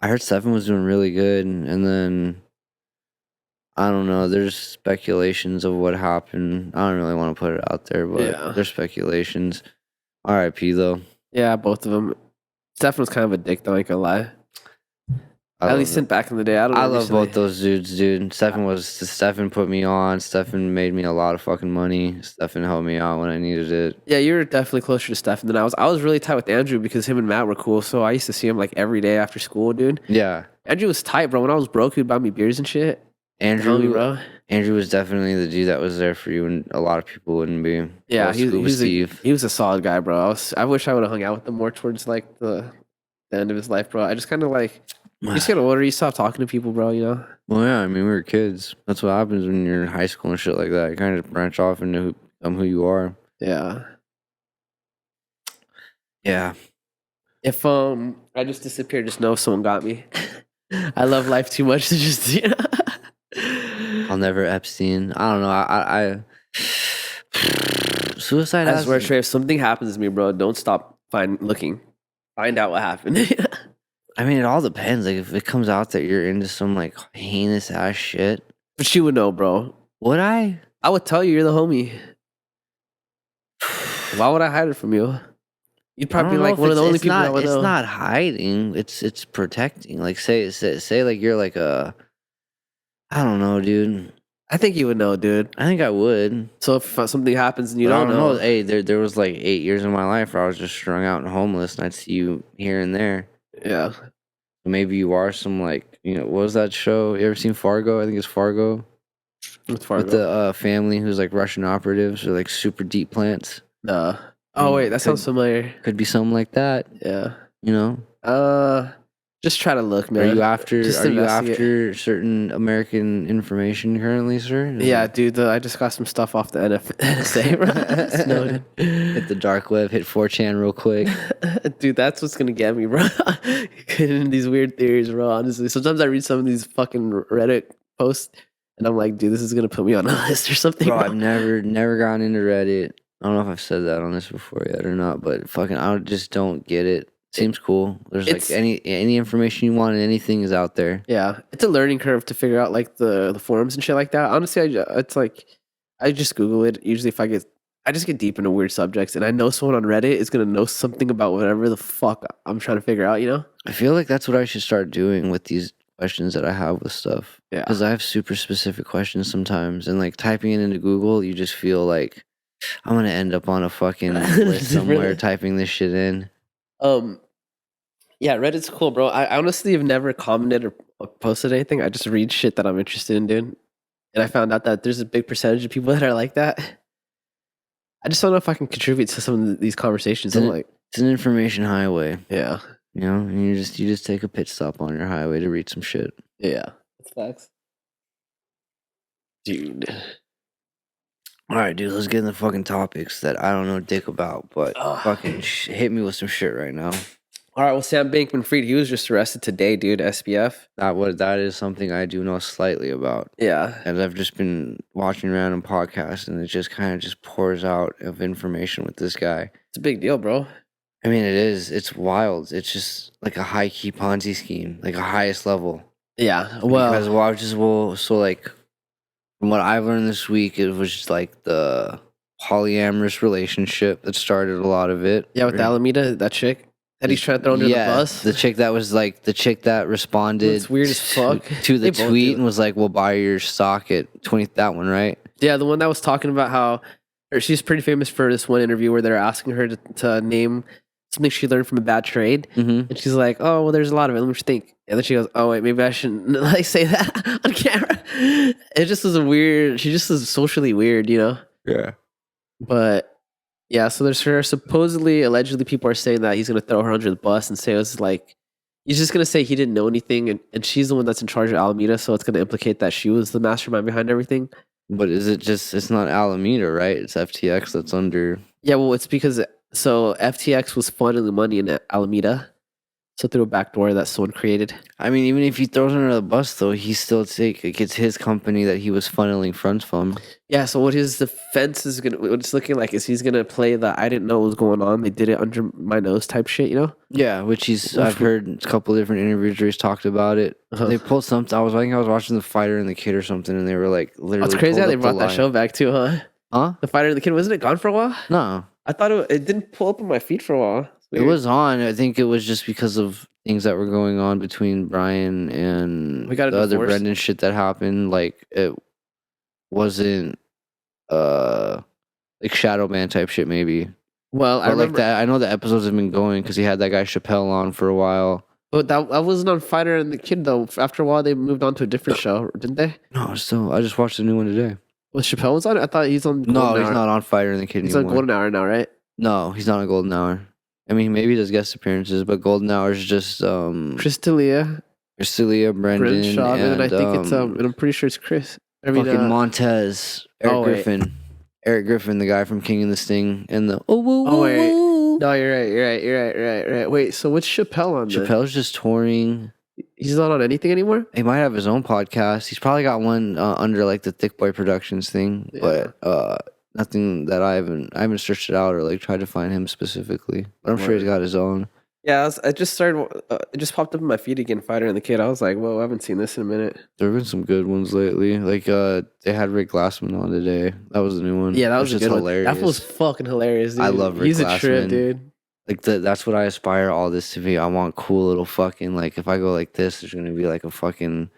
I heard Stefan was doing really good, and then I don't know. There's speculations of what happened. I don't really want to put it out there, but there's speculations. R.I.P. though. Yeah, both of them. Stefan was kind of a dick, though. I ain't gonna lie. At least back in the day, I don't know. I love both those dudes, dude. Stefan put me on. Stefan made me a lot of fucking money. Stefan helped me out when I needed it. Yeah, you were definitely closer to Stefan than I was. I was really tight with Andrew because him and Matt were cool. So I used to see him like every day after school, dude. Yeah. Andrew was tight, bro. When I was broke, he'd buy me beers and shit. Andrew was definitely the dude that was there for you, and a lot of people wouldn't be. Yeah, he was a solid guy, bro. I wish I would have hung out with him more towards like the end of his life, bro. I just kind of like. You just get older, you stop talking to people, bro, you know? Well, yeah, I mean, we were kids. That's what happens when you're in high school and shit like that. You kind of branch off into who you are. Yeah. Yeah. If I just disappeared, just know someone got me. I love life too much to just, you know? I'll never Epstein. I don't know. I suicide. I swear, Trey, if something happens to me, bro, don't stop looking. Find out what happened. I mean, it all depends. Like, if it comes out that you're into some like heinous ass shit, but she would know, bro. Would I? I would tell you. You're the homie. Why would I hide it from you? You'd probably be like one of the only people that would know. It's not hiding. It's protecting. Like, say like you're like a. I don't know, dude. I think you would know, dude. I think I would. So if something happens and you don't know, hey, there was like 8 years in my life where I was just strung out and homeless, and I'd see you here and there. Yeah. Maybe you are some like, you know, what was that show? You ever seen Fargo? I think it's Fargo. What's Fargo? With the family who's like Russian operatives or like super deep plants. Nah. Oh wait, that sounds familiar. Could be something like that. Yeah. You know? Just try to look, man. Are you after certain American information currently, sir? Yeah, dude. I just got some stuff off the NSA, bro. Snowden. Hit the dark web, hit 4chan real quick. Dude, that's what's gonna get me, bro. Getting into these weird theories, bro. Honestly, sometimes I read some of these fucking Reddit posts, and I'm like, dude, this is gonna put me on a list or something. Bro, I've never gone into Reddit. I don't know if I've said that on this before yet or not, but fucking, I just don't get it. Seems cool. There's like any information you want and anything is out there. Yeah, it's a learning curve to figure out like the forums and shit like that. Honestly, it's like I just Google it. Usually, if I just get deep into weird subjects, and I know someone on Reddit is gonna know something about whatever the fuck I'm trying to figure out. You know? I feel like that's what I should start doing with these questions that I have with stuff. Yeah, because I have super specific questions sometimes, and like typing it into Google, you just feel like I'm gonna end up on a fucking list somewhere really? typing this shit in. Yeah, Reddit's cool, bro. I honestly have never commented or posted anything. I just read shit that I'm interested in doing. And I found out that there's a big percentage of people that are like that. I just don't know if I can contribute to some of these conversations. It's an information highway. Yeah. You know, and you just take a pit stop on your highway to read some shit. Yeah. That's facts. Dude. All right, dude, let's get in the fucking topics that I don't know dick about, but fucking hit me with some shit right now. All right, well, Sam Bankman-Fried, he was just arrested today, dude, SBF. That is something I do know slightly about. Yeah. And I've just been watching random podcasts, and it just kind of just pours out of information with this guy. It's a big deal, bro. I mean, it is. It's wild. It's just like a high key Ponzi scheme, like a highest level. Yeah. Because Well, so like from what I've learned this week, it was just like the polyamorous relationship that started a lot of it. yeah, with Alameda, that chick that he's trying to throw under the Yeah, bus. the chick that was like the chick that responded It's weird as fuck. to They the both tweet do. and was like, "We'll buy your stock at 20." That one, right? Yeah, the one that was talking about how, or she's pretty famous for this one interview where they're asking her to name something she learned from a bad trade, Mm-hmm. and she's like, "Oh, well, there's a lot of it. Let me just think." And then she goes, "Oh wait, maybe I shouldn't like say that on camera." It just was a weird. She just was socially weird, you know. Yeah. But yeah, so there's her. Supposedly, allegedly, people are saying that he's gonna throw her under the bus and say it was like he's just gonna say he didn't know anything, and she's the one that's in charge of Alameda, so it's gonna implicate that she was the mastermind behind everything. But is it just? It's not Alameda, right? It's FTX that's under. Yeah, well, it's because so FTX was funneling money in Alameda, so through a back door that someone created. I mean, even if he throws her under the bus, though, he still like it's his company that he was funneling funds from. Yeah, so what his defense is gonna, what it's looking like is he's gonna play the I didn't know what was going on. They did it under my nose type shit, you know? Yeah, which I've heard a couple different interviews where he's talked about it. Uh-huh. They pulled something. I think I was watching The Fighter and the Kid or something, and they were like literally. It's crazy how pulled they up brought the that line. show back too, huh? Huh? The Fighter and the Kid, wasn't it gone for a while? No, I thought it didn't pull up on my feed for a while. it was on. I think it was just because of things that were going on between Brian and We got a the other divorce. Brendan shit that happened. Like it wasn't like Shadow Man type shit maybe. Well, I But like remember, that, I know the episodes have been going because he had that guy Chappelle on for a while. but that wasn't on Fighter and the Kid though. After a while, they moved on to a different show, didn't they? No, still, I just watched the new one today. Was Chappelle was on it? I thought he's on. No, Golden he's Hour. not on Fighter and the Kid He's anymore. on Golden Hour now, right? No, he's not on Golden Hour. I mean, maybe he does guest appearances, but Golden Hour is just Chris D'Elia, Priscilla, Brendan, Brendan Shaw, and I think it's and and I'm pretty sure it's Chris. I mean, fucking Montez, Eric oh, wait. Griffin. Eric Griffin, the guy from King and the Sting, and the wait. woo. No, you're right. Wait, so what's Chappelle on? Then? Chappelle's just touring. He's not on anything anymore. He might have his own podcast. He's probably got one under like the Thick Boy Productions thing, Yeah. but nothing that I haven't searched it out or like tried to find him specifically. But I'm sure he's got his own. Yeah, I just started. It just popped up in my feed again. Fighter and the Kid. I was like, whoa, I haven't seen this in a minute. There have been some good ones lately. Like they had Rick Glassman on today. That was a new one. Yeah, that was a which good is one. hilarious. That was fucking hilarious. Dude. I love Rick He's a Glassman. trip, dude. Like that's what I aspire all this to be. I want cool little fucking like if I go like this, there's gonna be like a fucking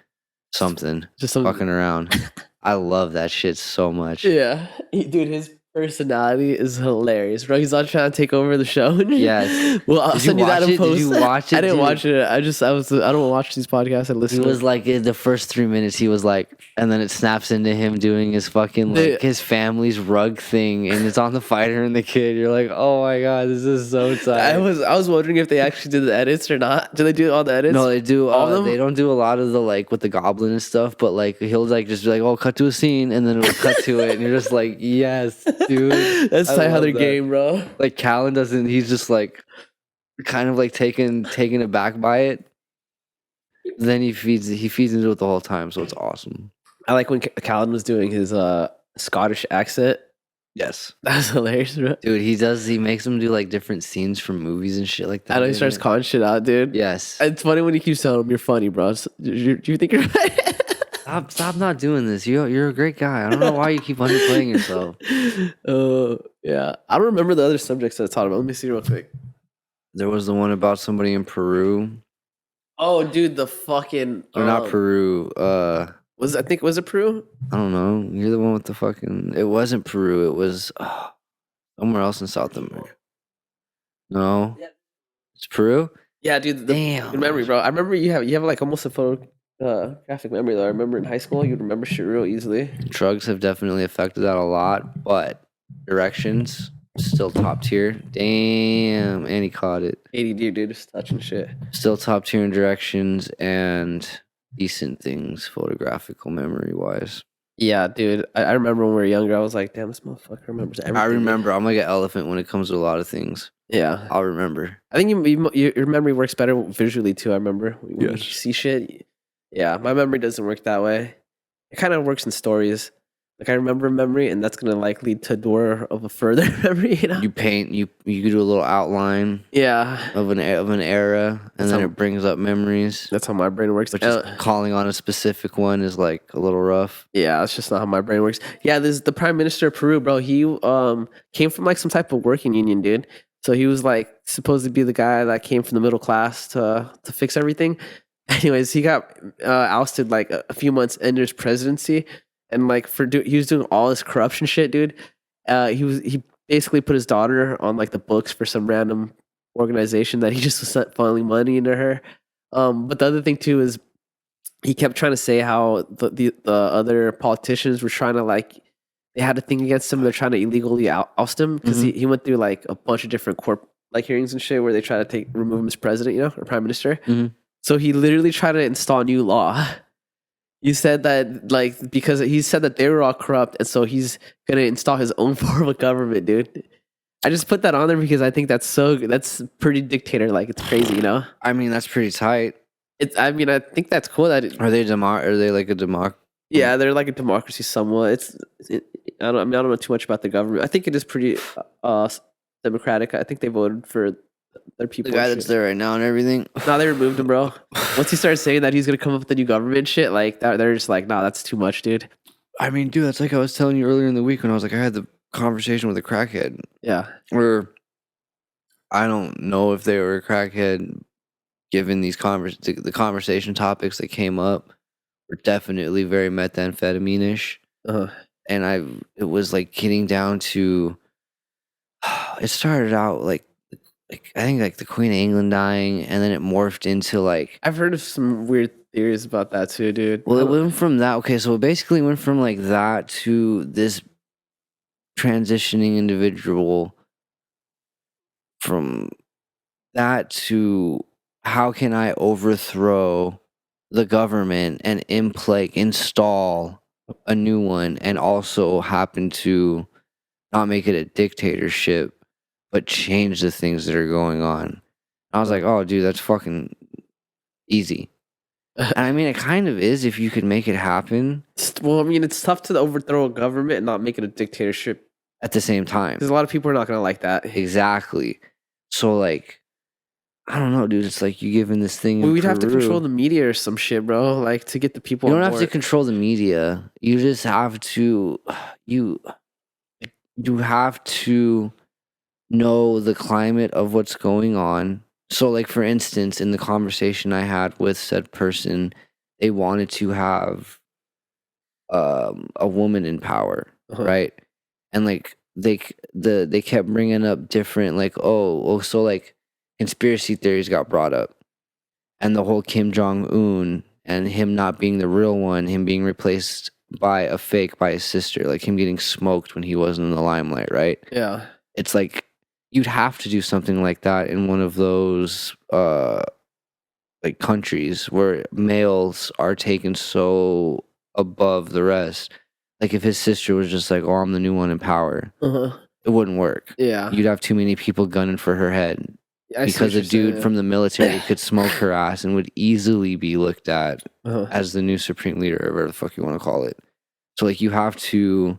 something Just some fucking around. I love that shit so much. Yeah, dude, his personality is hilarious, bro. He's not trying to take over the show. Yes. Well, I'll Did send you you that watch in it? post. Did you watch it, I didn't dude? watch it. I don't watch these podcasts. I He listen. was like in the first 3 minutes, he was like, and then it snaps into him doing his fucking like his family's rug thing, and it's on the Fighter and the Kid. You're like, oh my god, this is so tight. I was wondering if they actually did the edits or not. Do they do all the edits? No, they do. All of them? They don't do a lot of the like with the goblin and stuff, but like he'll like just be like, "Oh, cut to a scene," and then it'll cut to it, and you're just like, "Yes, dude." That's I tight how love they're that. game, bro. Like Callan doesn't. He's just like kind of like taken aback by it. Then he feeds into it the whole time, so it's awesome. I like when Callan was doing his Scottish accent. Yes, That's hilarious, bro. dude. He makes him do like different scenes from movies and shit like that. I know he starts calling shit out, dude. Yes. It's funny when he keeps telling him you're funny, bro. Do you think you're Stop not doing this. You're a great guy. I don't know why you keep underplaying yourself. Yeah. I don't remember the other subjects that I taught about. Let me see real quick. There was the one about somebody in Peru. Oh, dude, the fucking Or not Peru. was it Peru? I don't know. You're the one with the fucking. It wasn't Peru. It was somewhere else in South America. No, it's Peru. Yeah, dude. Damn. Good memory, bro. I remember you have like almost a photographic memory though. I remember in high school you'd remember shit real easily. Drugs have definitely affected that a lot, but directions still top tier. Damn, and he caught it. ADD, dude, just touching shit. Still top tier in directions and decent things, photographical memory wise. Yeah, dude. I remember when we were younger. I was like, damn, this motherfucker remembers everything. I remember. I'm like an elephant when it comes to a lot of things. Yeah, I'll remember. I think your memory works better visually too. I remember when you Yes. see shit. Yeah, my memory doesn't work that way. It kind of works in stories. Like I remember a memory, and that's gonna like lead to a door of a further memory. You know? You paint, you do a little outline Yeah, of an era, and that's then how it brings up memories. that's how my brain works. But just calling on a specific one is like a little rough. Yeah, that's just not how my brain works. Yeah, this the prime minister of Peru, bro. He came from like some type of working union, dude. So he was like supposed to be the guy that came from the middle class to fix everything. Anyways, he got ousted like a few months into his presidency, and like he was doing all this corruption shit, dude. He basically put his daughter on like the books for some random organization that he just was funneling money into her. But the other thing too is he kept trying to say how the other politicians were trying to like they had a thing against him. They're trying to illegally oust him because Mhm. he went through like a bunch of different court like hearings and shit where they try to remove him as president, you know, or prime minister. Mhm. So he literally tried to install new law. You said that like because he said that they were all corrupt, and so he's gonna install his own form of government, dude. I just put that on there because I think that's pretty dictator like. It's crazy, you know. I mean, that's pretty tight. I mean, I think that's cool that Are they like a yeah, they're like a democracy somewhat. I don't know too much about the government. I think it is pretty democratic. I think they voted for their people. the guy that's there right now and everything? No, they removed him, bro. Once he started saying that he's gonna come up with a new government shit, like that, they're just like, nah, that's too much, dude. I mean, dude, that's like I was telling you earlier in the week when I was like, I had the conversation with a crackhead. Yeah, Where I don't know if they were a crackhead, given these the conversation topics that came up were definitely very methamphetamine-ish. uh-huh. And it was like getting down to, it started out like I think like the Queen of England dying, and then it morphed into like, I've heard of some weird theories about that too, dude. well, it went from that. Okay, so it basically went from like that to this transitioning individual, from that to how can I overthrow the government and install a new one, and also happen to not make it a dictatorship, but change the things that are going on. I was like, oh, dude, that's fucking easy. And I mean, it kind of is if you could make it happen Well, I mean, it's tough to overthrow a government and not make it a dictatorship at the same time. because a lot of people are not gonna like that. Exactly. So, like, I don't know, dude. It's like you giving this thing. Well, we'd have to control the media or some shit, bro. Like to get the people. You don't on have to board. control the media. You just have to. You have to know the climate of what's going on. So, like, for instance, in the conversation I had with said person, they wanted to have a woman in power, Uh-huh. right? And like they kept bringing up different, like, oh, so like conspiracy theories got brought up, and the whole Kim Jong Un and him not being the real one, him being replaced by a fake by his sister, like him getting smoked when he wasn't in the limelight, right? Yeah. It's like you'd have to do something like that in one of those like countries where males are taken so above the rest. Like if his sister was just like, "Oh, I'm the new one in power," Uh-huh. it wouldn't work. Yeah. You'd have too many people gunning for her head, I see what because a you're saying, dude from the military could smoke her ass and would easily be looked at Uh-huh. as the new supreme leader, or whatever the fuck you want to call it. So like you have to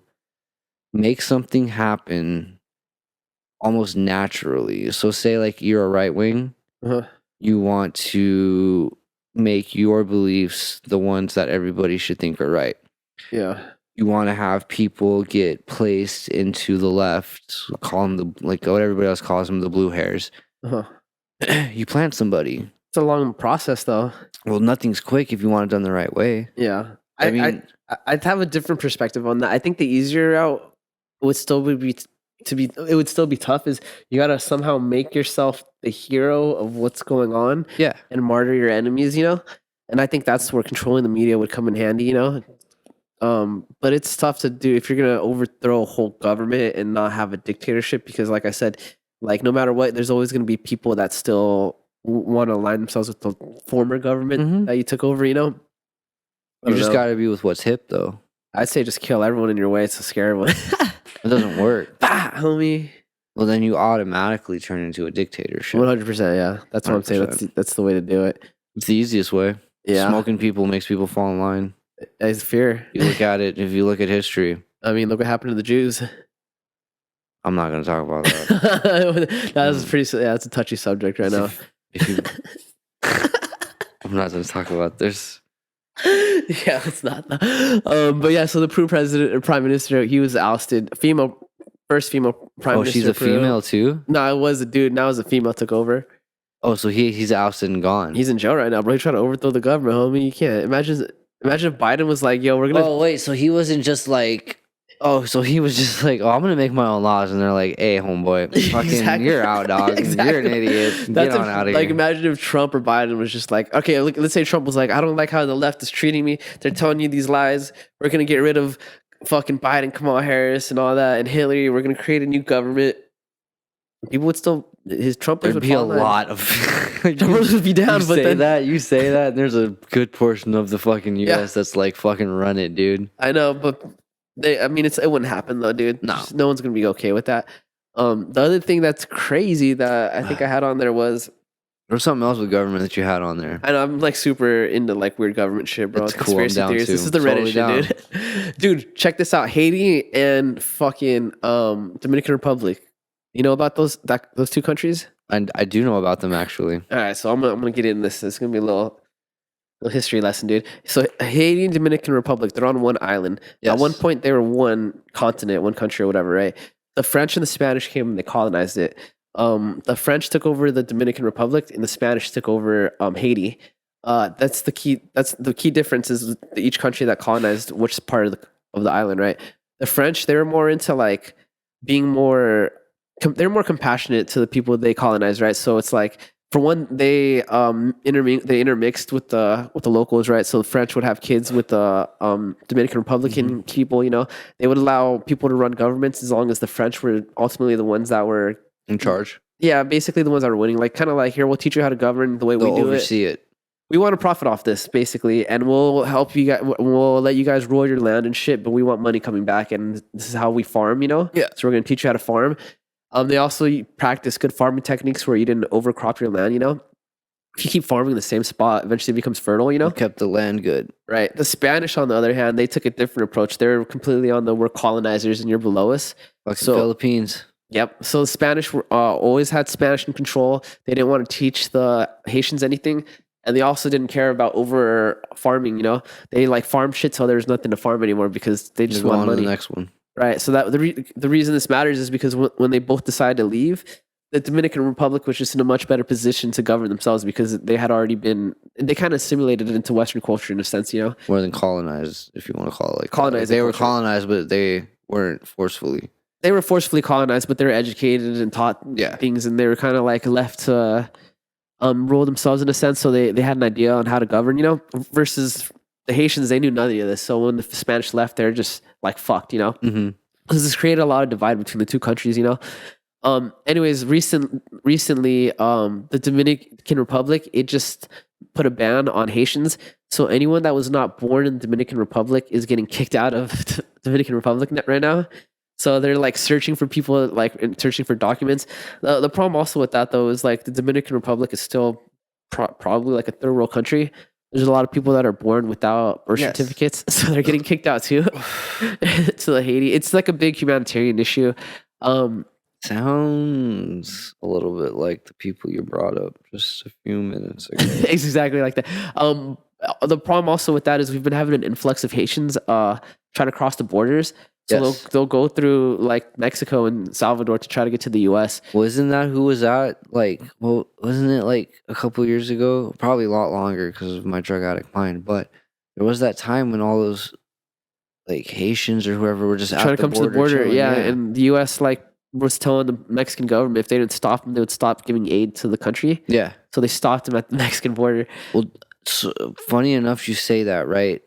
make something happen almost naturally. So say like you're a right wing, Uh-huh. you want to make your beliefs the ones that everybody should think are right. Yeah. You want to have people get placed into the left, call them like what everybody else calls them, the blue hairs. Uh-huh. You plant somebody. It's a long process, though. Well, nothing's quick if you want it done the right way. Yeah. I mean, I'd have a different perspective on that. I think the easier route would still be it would still be tough. Is you gotta somehow make yourself the hero of what's going on. yeah. And martyr your enemies, you know? And I think that's where controlling the media would come in handy, you know? But it's tough to do if you're gonna overthrow a whole government and not have a dictatorship because like I said, like no matter what, there's always gonna be people that still want to align themselves with the former government that you took over, you know? You just got to be with what's hip, though. I'd say just kill everyone in your way. It's a scary one. It doesn't work. Bah, homie. Well, then you automatically turn into a dictatorship. 100%, yeah. That's what I'm saying. 100%. That's the way to do it. It's the easiest way. Yeah. Smoking people makes people fall in line. It's fear. You look at it, if you look at history, I mean, look what happened to the Jews. I'm not gonna talk about that. That was pretty. Yeah, it's a touchy subject right now. If you, I'm not gonna talk about this. Yeah, it's not. But yeah, so the Peru president or prime minister, he was ousted. First female prime Oh, minister. she's a of Peru. female too. No, it was a dude. Now it's a female took over. Oh, so he's ousted and gone. He's in jail right now, bro. He's trying to overthrow the government, homie. You can't imagine. Imagine if Biden was like, "Yo, we're gonna." Oh wait, so he wasn't just like. Oh, so he was just like, oh, I'm gonna make my own laws, and they're like, hey, homeboy, fucking, Exactly. you're out, dog. Exactly. You're an idiot. That's Get on out of like here. imagine if Trump or Biden was just like, okay, look, let's say Trump was like, I don't like how the left is treating me. They're telling you these lies. We're gonna get rid of fucking Biden, Kamala Harris, and all that, and Hillary. We're gonna create a new government. People would still his Trumpers There'd would be a fall in. lot of. Trumpers would be down, you but say then that, you say that, and there's a good portion of the fucking U.S. Yeah. that's like fucking run it, dude. I know, but I mean, it wouldn't happen though, dude. No. Just no one's gonna be okay with that. The other thing that's crazy that I think I had on there was There's something else with government that you had on there. I know I'm like super into like weird government shit, bro. That's cool, I'm down This too. is the Reddit Totally shit, dude. Dude, check this out. Haiti and fucking Dominican Republic. You know about those two countries? And I do know about them actually. All right, so I'm gonna get in this. It's gonna be a little history lesson, dude. So Haiti and Dominican Republic, they're on one island. Yes. At one point, they were one continent, one country, or whatever, right? The French and the Spanish came and they colonized it. The French took over the Dominican Republic, and the Spanish took over Haiti. That's the key. That's the key difference is each country that colonized which part of the island, right? The French, they were more into like being more. They're more compassionate to the people they colonized, right? So it's like for one, they intermixed with the locals, right? So the French would have kids with the Dominican Republican people. You know, they would allow people to run governments as long as the French were ultimately the ones that were In charge. yeah, basically the ones that were winning. Like kind of like here, we'll teach you how to govern the way They'll we do it. oversee it. We want to profit off this basically, and we'll help you guys. We'll let you guys rule your land and shit, but we want money coming back, and this is how we farm. You know, Yeah. So we're gonna teach you how to farm. They also practice good farming techniques where you didn't overcrop your land. You know, if you keep farming in the same spot, eventually it becomes fertile. You know, Kept the land good. right? The Spanish, on the other hand, they took a different approach. They're completely on the we're colonizers and you're below us. Fucking So- Philippines. Yep. So the Spanish were always had Spanish in control. They didn't want to teach the Haitians anything, and they also didn't care about over farming. You know, they like farm shit till there's nothing to farm anymore because they just Just go want on to money. the next one. Right. So that the reason this matters is because when they both decided to leave, the Dominican Republic was just in a much better position to govern themselves because they had already been they kind of assimilated into Western culture in a sense. You know, More than colonized, if you want to call it like that. Colonized They were culture. colonized, but they weren't forcefully. they were forcefully colonized, but they were educated and taught Yeah. things, and they were kind of like left to rule themselves in a sense. So they had an idea on how to govern, you know, versus the Haitians, they knew none of this. So when the Spanish left, they're just like fucked, you know. Mm-hmm. This has created a lot of divide between the two countries, you know. Anyways, recently, the Dominican Republic, it just put a ban on Haitians. So anyone that was not born in the Dominican Republic is getting kicked out of the Dominican Republic right now. So they're like searching for people, like searching for documents. The problem also with that though is like the Dominican Republic is still probably like a third world country. There's a lot of people that are born without birth Yes. certificates, so they're getting kicked out too. To the Haiti, it's like a big humanitarian issue. Sounds a little bit like the people you brought up just a few minutes ago. It's exactly like that. The problem also with that is we've been having an influx of Haitians trying to cross the borders. So Yes. they'll go through like Mexico and Salvador to try to get to the U.S. Wasn't that who was that? Like, well, wasn't it like a couple years ago? Probably a lot longer because of my drug addict mind. But there was that time when all those like Haitians or whoever were just Trying to come to the border, chilling, yeah, and the U.S. like was telling the Mexican government if they didn't stop them, they would stop giving aid to the country. yeah. So they stopped them at the Mexican border. Well, so, funny enough, you say that, right?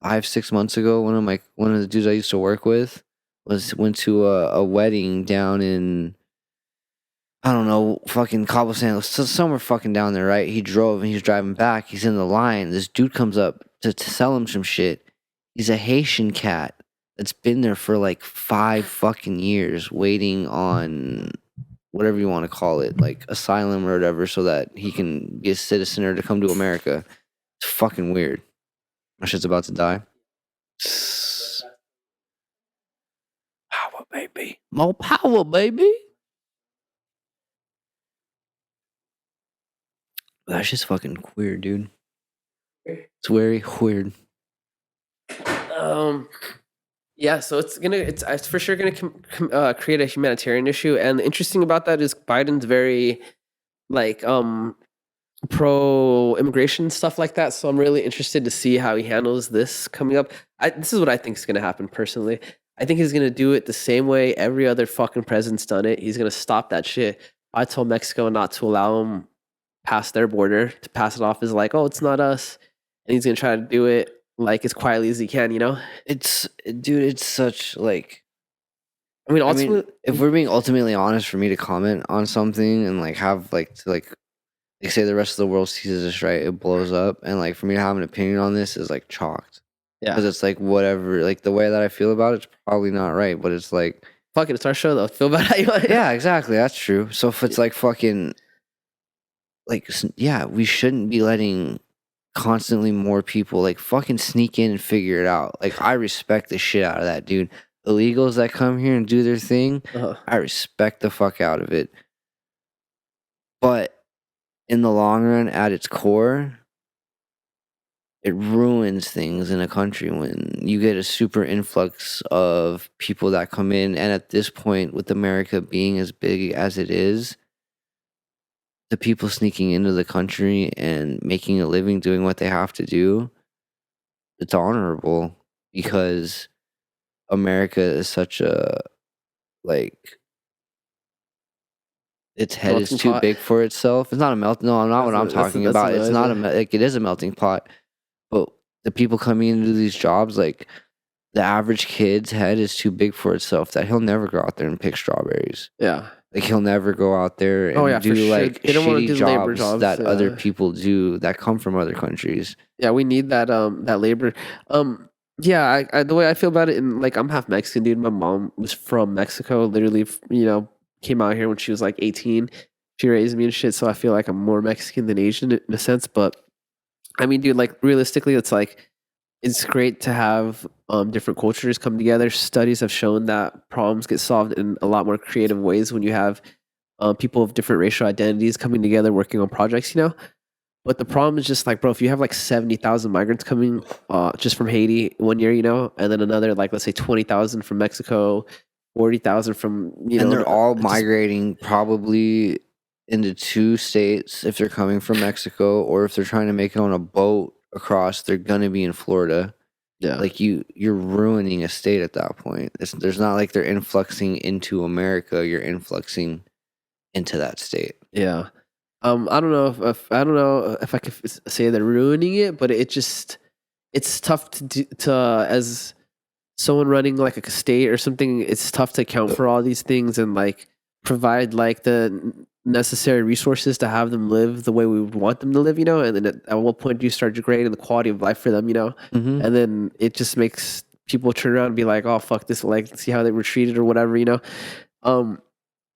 5-6 months ago, one of the dudes I used to work with went to a wedding down in, I don't know, fucking Cabo San, somewhere fucking down there, right? He drove and he's driving back. He's in the line. This dude comes up to sell him some shit. He's a Haitian cat that's been there for like 5 fucking years, waiting on whatever you want to call it, like asylum or whatever, so that he can be a citizen or to come to America. It's fucking weird. My shit's about to die. Power, baby. More power, baby. That's just fucking weird, dude. It's very weird. Yeah, so it's for sure gonna create a humanitarian issue, and the interesting about that is Biden's very like pro immigration stuff like that. So I'm really interested to see how he handles this coming up. This is what I think is gonna happen personally. I think he's gonna do it the same way every other fucking president's done it. He's gonna stop that shit. I told Mexico not to allow him past their border, to pass it off as like, oh, it's not us, and he's gonna try to do it like as quietly as he can. You know, It's, dude, it's such like. I mean, I mean, ultimately, if we're being ultimately honest, for me to comment on something and like have like to like say the rest of the world sees this, right, it blows up, and like for me to have an opinion on this is like chalked, because yeah. it's like whatever, like the way that I feel about it's probably not right, but it's like, Fuck it, it's our show though. Feel bad how you want. yeah, exactly, that's true. So if it's like fucking like, yeah, we shouldn't be letting constantly more people like fucking sneak in and figure it out. Like, I respect the shit out of that, dude. Illegals that come here and do their thing, Uh-huh. I respect the fuck out of it. But in the long run, at its core, it ruins things in a country when you get a super influx of people that come in. And at this point, with America being as big as it is, the people sneaking into the country and making a living doing what they have to do, it's honorable, because America is such a, like, its head is Melting too pot. big for itself. It's not a melt. No, I'm not what I'm talking about. It's not a like, it is a melting pot, but the people coming into these jobs, like, the average kid's head is too big for itself, that he'll never go out there and pick strawberries. Yeah. Like, he'll never go out there and Oh yeah, for do sure. like They don't want to shitty do labor jobs jobs. that other Yeah. people do that come from other countries. Yeah, we need that that labor. Yeah, the way I feel about it, and like I'm half Mexican, dude. My mom was from Mexico. Literally, came out here when she was like 18. She raised me and shit, so I feel like I'm more Mexican than Asian in a sense. But I mean, dude, like realistically, it's like it's great to have different cultures come together. Studies have shown that problems get solved in a lot more creative ways when you have people of different racial identities coming together working on projects. But the problem is just like, bro, if you have like 70,000 migrants coming just from Haiti one year, and then another like let's say 20,000 from Mexico, 40,000 from And they're all just migrating probably into 2 states if they're coming from Mexico, or if they're trying to make it on a boat across, they're gonna be in Florida. yeah, Like, you're ruining a state at that point. There's not like they're influxing into America. You're influxing into that state. yeah. I don't know if I don't know if I could say they're ruining it, but it's tough to as someone running like a state or something. It's tough to account for all these things and like provide like the necessary resources to have them live the way we would want them to live. And then at what point do you start degrading the quality of life for them? Mm-hmm. And then it just makes people turn around and be like, oh fuck this, like see how they were treated or whatever. Um,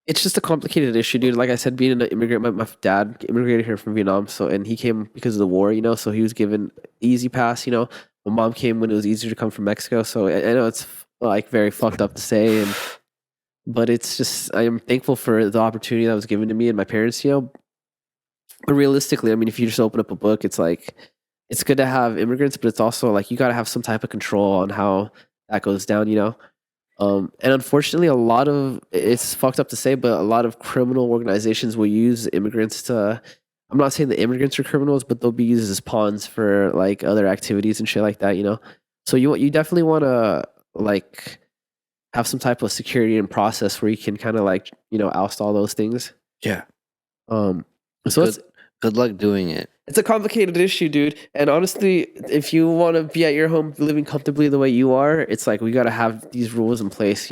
it's just a complicated issue, dude. Like I said, being an immigrant, my dad immigrated here from Vietnam, and he came because of the war, so he was given easy pass. My mom came when it was easier to come from Mexico, so I know it's like very fucked up to say, but it's just I am thankful for the opportunity that was given to me and my parents. But realistically, I mean, if you just open up a book, it's like it's good to have immigrants, but it's also like you got to have some type of control on how that goes down. And unfortunately, a lot of it's fucked up to say, but a lot of criminal organizations will use immigrants to. I'm not saying the immigrants are criminals, but they'll be used as pawns for like other activities and shit like that. So you definitely want to like have some type of security and process where you can kind of like oust all those things. Yeah. Um. So Good luck doing it. it's a complicated issue, dude. And honestly, if you want to be at your home living comfortably the way you are, it's like we got to have these rules in place,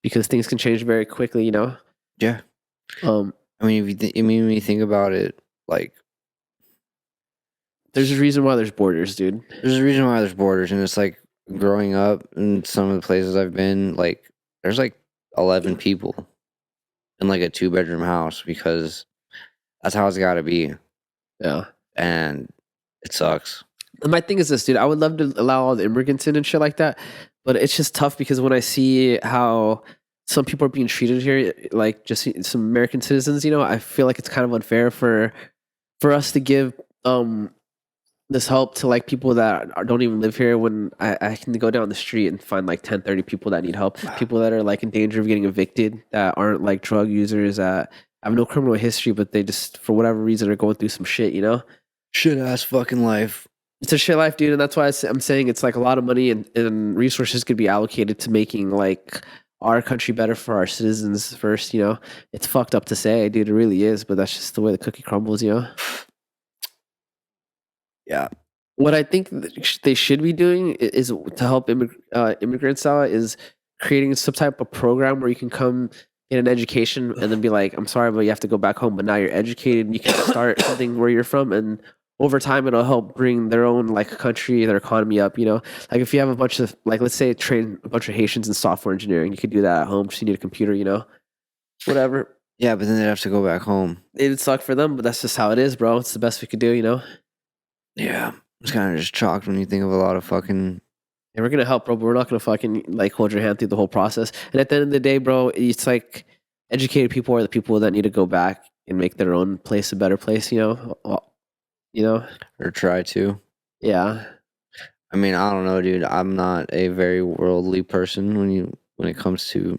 because things can change very quickly. Yeah. Um, I mean, when you think about it, like, there's a reason why there's borders, dude. there's a reason why there's borders, and it's like growing up in some of the places I've been, like, there's like 11 people in like a 2-bedroom house, because that's how it's got to be, Yeah. and it sucks. And my thing is this, dude. I would love to allow all the immigrants in and shit like that, but it's just tough because when I see how some people are being treated here, like just some American citizens, I feel like it's kind of unfair for us to give this help to like people that don't even live here when I can go down the street and find like 10, 30 people that need help, people that are like in danger of getting evicted, that aren't like drug users, that have no criminal history, but they just for whatever reason are going through some shit. Shit ass fucking life. It's a shit life, dude, and that's why I'm saying it's like a lot of money and resources could be allocated to making like our country better for our citizens first. It's fucked up to say, dude, it really is, but that's just the way the cookie crumbles. Yeah. What I think they should be doing is to help immigrants out is creating some type of program where you can come get an education and then be like, I'm sorry, but you have to go back home. But now you're educated and you can start something where you're from. And over time, it'll help bring their own like country, their economy up. Like if you have a bunch of like, let's say train a bunch of Haitians in software engineering, you could do that at home. Just you need a computer. Whatever. Yeah, but then they'd have to go back home. It'd suck for them, but that's just how it is, bro. It's the best we could do. Yeah. It's kind of just chalked when you think of a lot of fucking. And we're gonna help, bro, but we're not gonna fucking like hold your hand through the whole process. And at the end of the day, bro, it's like educated people are the people that need to go back and make their own place a better place. Or try to. Yeah. I mean, I don't know, dude. I'm not a very worldly person when it comes to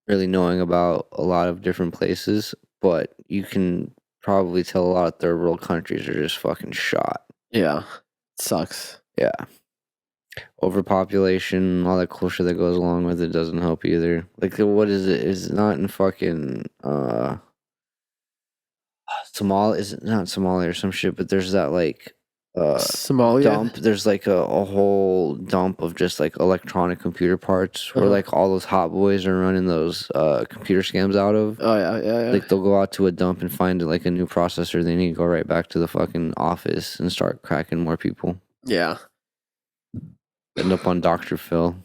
really knowing about a lot of different places, but you can probably tell a lot of third world countries are just fucking shot. Yeah. It sucks. Yeah. Overpopulation, all that cool shit that goes along with it doesn't help either. Like, what is it? Is it not in fucking Somalia? Is it not Somalia or some shit? But there's that like Somalia. dump. There's like a whole dump of just like electronic computer parts where like all those hot boys are running those computer scams out of. Oh yeah. Like they'll go out to a dump and find like a new processor. They need to go right back to the fucking office and start cracking more people. Yeah. End up on Dr. Phil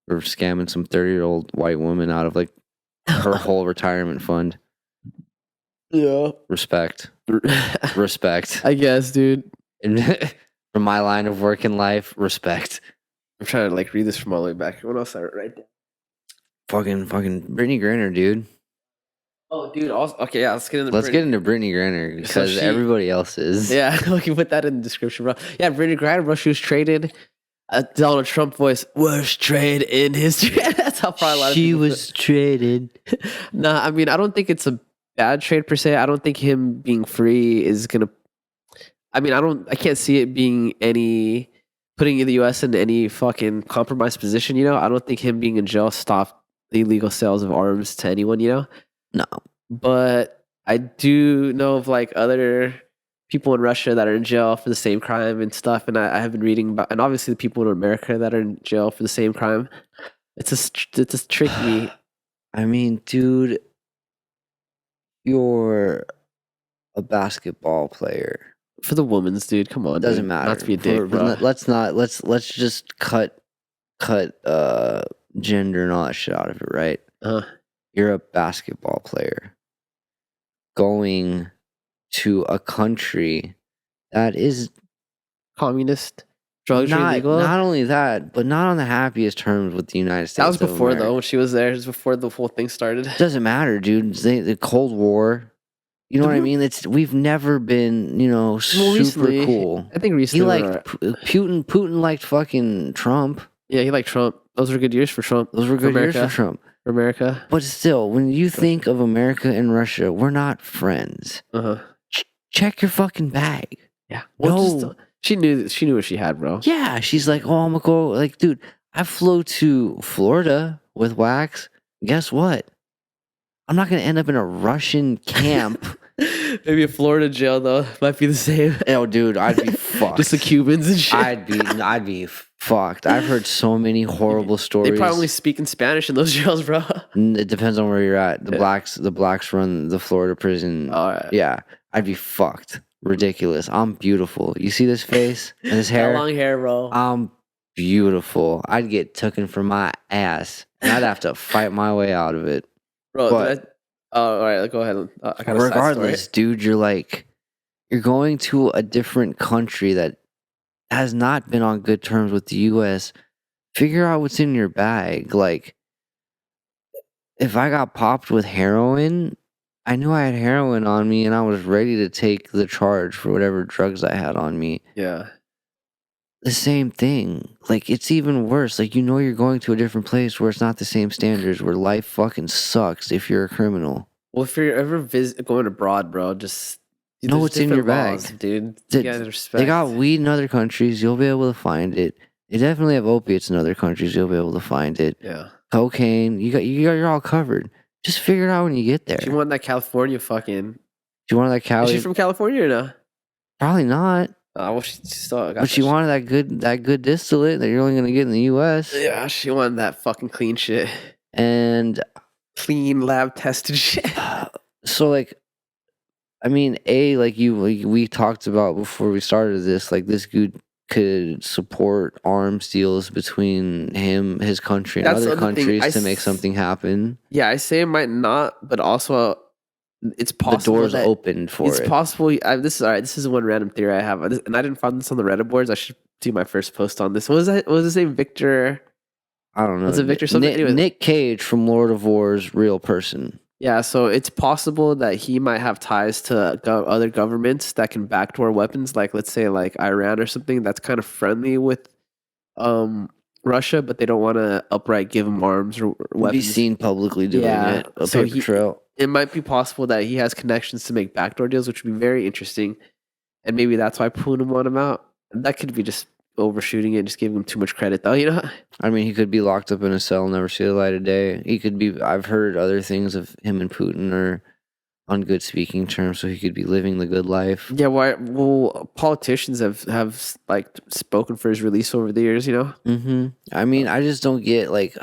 or scamming some 30-year-old white woman out of like her whole retirement fund. Yeah. Respect. Respect. I guess, dude. From my line of work in life, respect. I'm trying to like read this from all the way back. What else I wrote right there? Fucking Brittany Griner, dude. Oh, dude. Also, okay, yeah. Let's get into. Let's get into Brittany Griner because everybody else is. Yeah, we can put that in the description, bro. Yeah, Brittany Griner, bro. She was traded. Donald Trump voice, worst trade in history. That's how probably a lot of she people was traded. Nah, I mean, I don't think it's a bad trade per se. I don't think him being free is gonna. I mean, I can't see it being putting the U.S. in any fucking compromised position. I don't think him being in jail stopped the illegal sales of arms to anyone. No, but I do know of like other people in Russia that are in jail for the same crime and stuff. And I have been reading about, and obviously the people in America that are in jail for the same crime. It's just tricky. I mean, dude, you're a basketball player. For the women's, dude, come on. Doesn't matter. Not to be a dick, bro. Let's just cut gender and all that shit out of it, right? You're a basketball player going to a country that is communist, drugs are illegal. Not only that, but not on the happiest terms with the United States. That was before though, when she was there. It was before the whole thing started. Doesn't matter, dude. The Cold War. You know what I mean? We've never been, super recently, cool. I think recently he liked Putin. Putin liked fucking Trump. Yeah, he liked Trump. Those were good years for Trump. Those were good years for Trump. For America. But still, when you think of America and Russia, we're not friends. Check your fucking bag. Yeah. Well, she knew what she had, bro. Yeah, she's like, oh, I'm gonna go. Like, dude, I flew to Florida with Wax. Guess what? I'm not gonna end up in a Russian camp. Maybe a Florida jail though might be the same. Oh, dude, I'd be fucked. Just the Cubans and shit. I'd be fucked. I've heard so many horrible stories. They probably speak in Spanish in those jails, bro. It depends on where you're at. The blacks run the Florida prison. All right. Yeah, I'd be fucked. Ridiculous. I'm beautiful. You see this face and this hair? Long hair, bro. I'm beautiful. I'd get taken from my ass, and I'd have to fight my way out of it. Bro, all right, go ahead. Regardless, dude, you're like, You're going to a different country that has not been on good terms with the US. Figure out what's in your bag. Like, if I got popped with heroin, I knew I had heroin on me and I was ready to take the charge for whatever drugs I had on me. Yeah. The same thing. Like, it's even worse. Like, you're going to a different place where it's not the same standards, where life fucking sucks if you're a criminal. Well, if you're ever going abroad, bro, just dude, Know there's what's in your different laws, bag. dude. You gotta They respect. got weed in other countries. You'll be able to find it. They definitely have opiates in other countries. You'll be able to find it. Yeah. Cocaine. You're all covered. Just figure it out when you get there. Do you want that California fucking? Do you want that Is Cali? she from California or no? Probably not. Well, she still got. But she wanted that good distillate that you're only gonna get in the U.S. Yeah, she wanted that fucking clean shit, And clean lab tested shit. so, like, I mean, like we talked about before we started this, like, this dude could support arms deals between his country and That's the other other thing. countries to make something happen. Yeah, I say it might not, but also it's possible The door's that opened for it's it. possible. This is all right. This is one random theory I have, and I didn't find this on the Reddit boards. I should do my first post on this. What was that? What was his name? Victor. I don't know. Was it Victor something? Anyways. Nick Cage from Lord of War's real person. Yeah, so it's possible that he might have ties to other governments that can backdoor weapons, like let's say like Iran or something that's kind of friendly with Russia, but they don't want to upright give him arms or weapons. Be seen publicly doing it. A so paper trail. It might be possible that he has connections to make backdoor deals, which would be very interesting, and maybe that's why Putin want him out. That could be just overshooting it, just giving him too much credit, though. You know. I mean, he could be locked up in a cell, never see the light of day. He could be. I've heard other things of him and Putin are on good speaking terms, so he could be living the good life. Yeah, why? Well, politicians have like spoken for his release over the years, you know. Mm-hmm. I mean, I just don't get, like,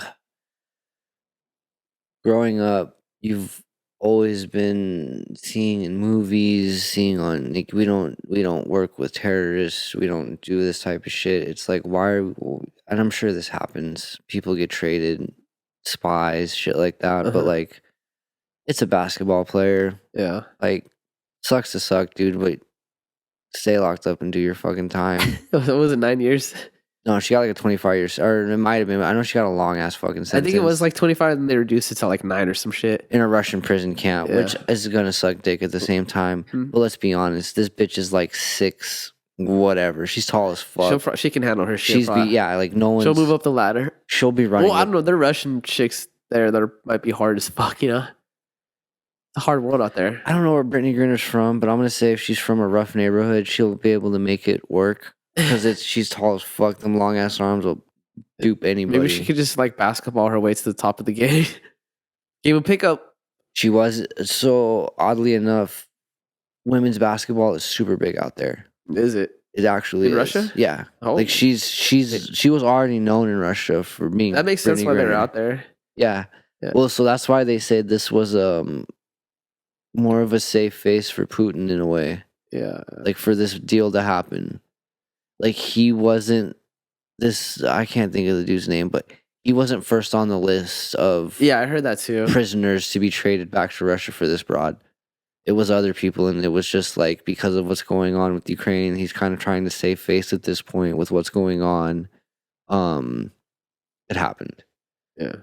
growing up, you've always been seeing in movies, seeing on, like, we don't work with terrorists, we don't do this type of shit. It's like, why are and I'm sure this happens. People get traded, spies, shit like that. But, like, it's a basketball player. Yeah. Like, sucks to suck, dude, but stay locked up and do your fucking time. What was it, 9 years? No, she got like a 25 years, or it might have been. I know she got a long ass fucking sentence. I think it was like 25, and they reduced it to like 9 or some shit. In a Russian prison camp, which is gonna suck dick at the same time. But let's be honest, this bitch is like 6, whatever. She's tall as fuck. She can handle her shit. Like, no one. She'll move up the ladder. She'll be running. Well, I don't know. There are Russian chicks there that might be hard as fuck. You know, it's a hard world out there. I don't know where Brittany Griner's from, but I'm gonna say if she's from a rough neighborhood, she'll be able to make it work. Because she's tall as fuck. Them long ass arms will dupe anybody. Maybe she could just like basketball her way to the top of the game. Game of pickup. She was, so oddly enough, women's basketball is super big out there. Is it? It actually in is. Russia? Yeah. Oh. Like she was already known in Russia for being. That makes sense why they're out there. Yeah. Well, so that's why they said this was more of a safe face for Putin in a way. Yeah. Like, for this deal to happen. Like, he wasn't I can't think of the dude's name, but he wasn't first on the list of I heard that too. Prisoners to be traded back to Russia for this broad. It was other people, and it was just like, because of what's going on with Ukraine, he's kind of trying to save face at this point with what's going on. It happened. Yeah.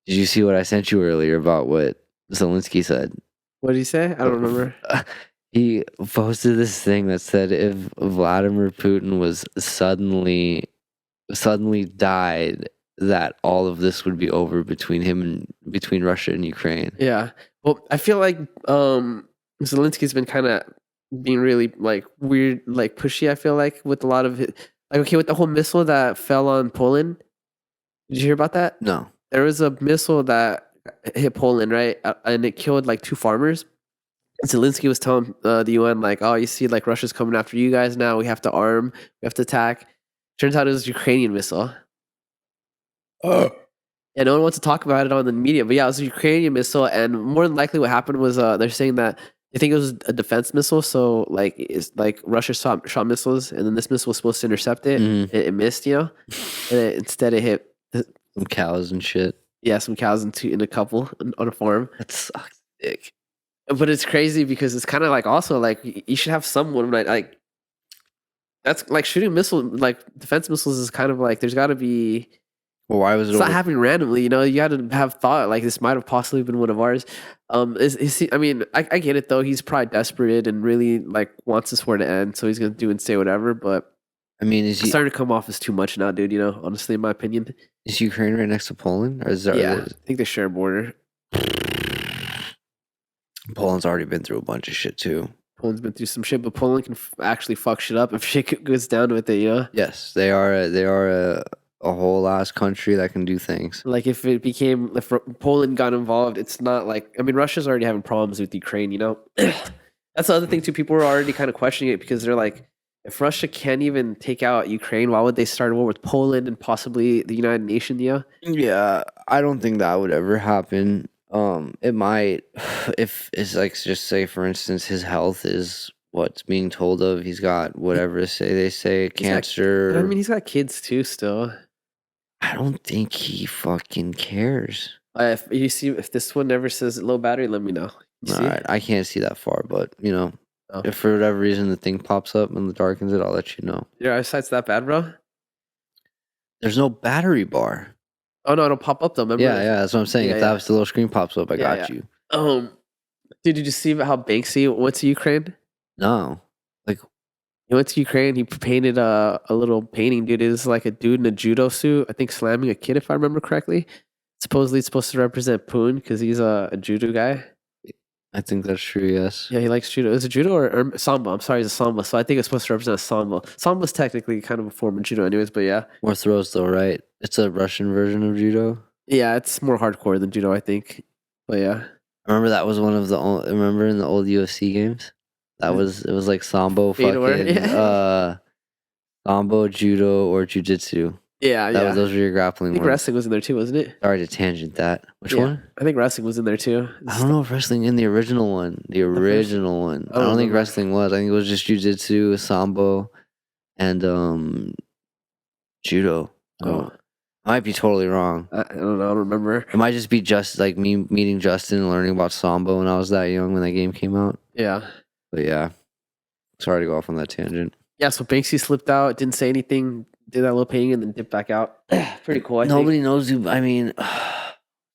Did you see what I sent you earlier about what Zelensky said? What did he say? I don't remember. He posted this thing that said if Vladimir Putin was suddenly died, that all of this would be over between Russia and Ukraine. Yeah. Well, I feel like Zelensky's been kind of being really like weird, like pushy. I feel like with a lot of it, like, okay, with the whole missile that fell on Poland. Did you hear about that? No. There was a missile that hit Poland, right? And it killed like 2 farmers. Zelensky was telling the UN, like, oh, you see, like, Russia's coming after you guys now. We have to arm. We have to attack. Turns out it was a Ukrainian missile. And no one wants to talk about it on the media. But yeah, it was a Ukrainian missile. And more than likely what happened was they're saying that they think it was a defense missile. So, like, it's like Russia shot missiles. And then this missile was supposed to intercept it. It missed, you know? And instead it hit some cows and shit. Yeah, some cows in a couple on a farm. That sucks, dick. But it's crazy because it's kind of like also like you should have someone like that's like shooting missile like defense missiles is kind of like there's got to be. Well, why was it It's not over? happening randomly, you know. You got to have thought like this might have possibly been one of ours. I mean, I get it though. He's probably desperate and really like wants this war to end, so he's gonna do and say whatever. But I mean, it's starting to come off as too much now, dude. You know, honestly, in my opinion. is Ukraine right next to Poland, or is there? Yeah, I think they share a border. Poland's already been through a bunch of shit too. Poland's been through some shit, but Poland can actually fuck shit up if shit goes down with it. You know, Yes, they are. They are a whole ass country that can do things. like if Poland got involved, it's not like I mean Russia's already having problems with Ukraine. You know, that's the other thing too. People are already kind of questioning it because they're like, if Russia can't even take out Ukraine, why would they start a war with Poland and possibly the United Nations? Yeah, Yeah, I don't think that would ever happen. It might if it's like just say for instance his health is what's being told of. He's got whatever they say He's got- cancer. but I mean, he's got kids too. Still, I don't think he fucking cares. if you see if this one never says low battery, let me know. You All see? right, I can't see that far, but you know, Oh. if for whatever reason the thing pops up and darkens it, I'll let you know. Your eyesight's that bad, bro? There's no battery bar. Oh no, it'll pop up though. Remember? Yeah, that's what I'm saying. Yeah, if yeah. the little screen pops up, I Yeah, got yeah. you. Dude, did you see about how Banksy went to Ukraine? No, He went to Ukraine. He painted a little painting. Dude, it was like a dude in a judo suit. I think slamming a kid, if I remember correctly. Supposedly, it's supposed to represent Poon because he's a judo guy. I think that's true. Yes. Yeah, he likes judo. Is it judo or sambo? I'm sorry, it's a sambo. So I think it's supposed to represent a sambo. Sambo's technically kind of a form of judo, anyways. But yeah, More throws though, right? It's a Russian version of judo. yeah, it's more hardcore than judo, I think. But yeah, I remember that was one of the remember in the old UFC games. It was like sambo, Fedor, fucking yeah. sambo, judo, or jujitsu. yeah, yeah. Those were your I grappling think ones. wrestling was in there too, wasn't it? Sorry to tangent that. Which Yeah. one? I think wrestling was in there too. I don't know if wrestling in the original one. The original one. I don't think remember. wrestling was. I think it was just jujitsu, sambo, and judo. Oh, I might be totally wrong. I don't know. I don't remember. It might just be just like me meeting Justin and learning about sambo when I was that young when that game came out. Yeah. But yeah, sorry to go off on that tangent. Yeah, so Banksy slipped out, didn't say anything, did that little painting, and then dipped back out. Pretty cool. Nobody knows who. I mean,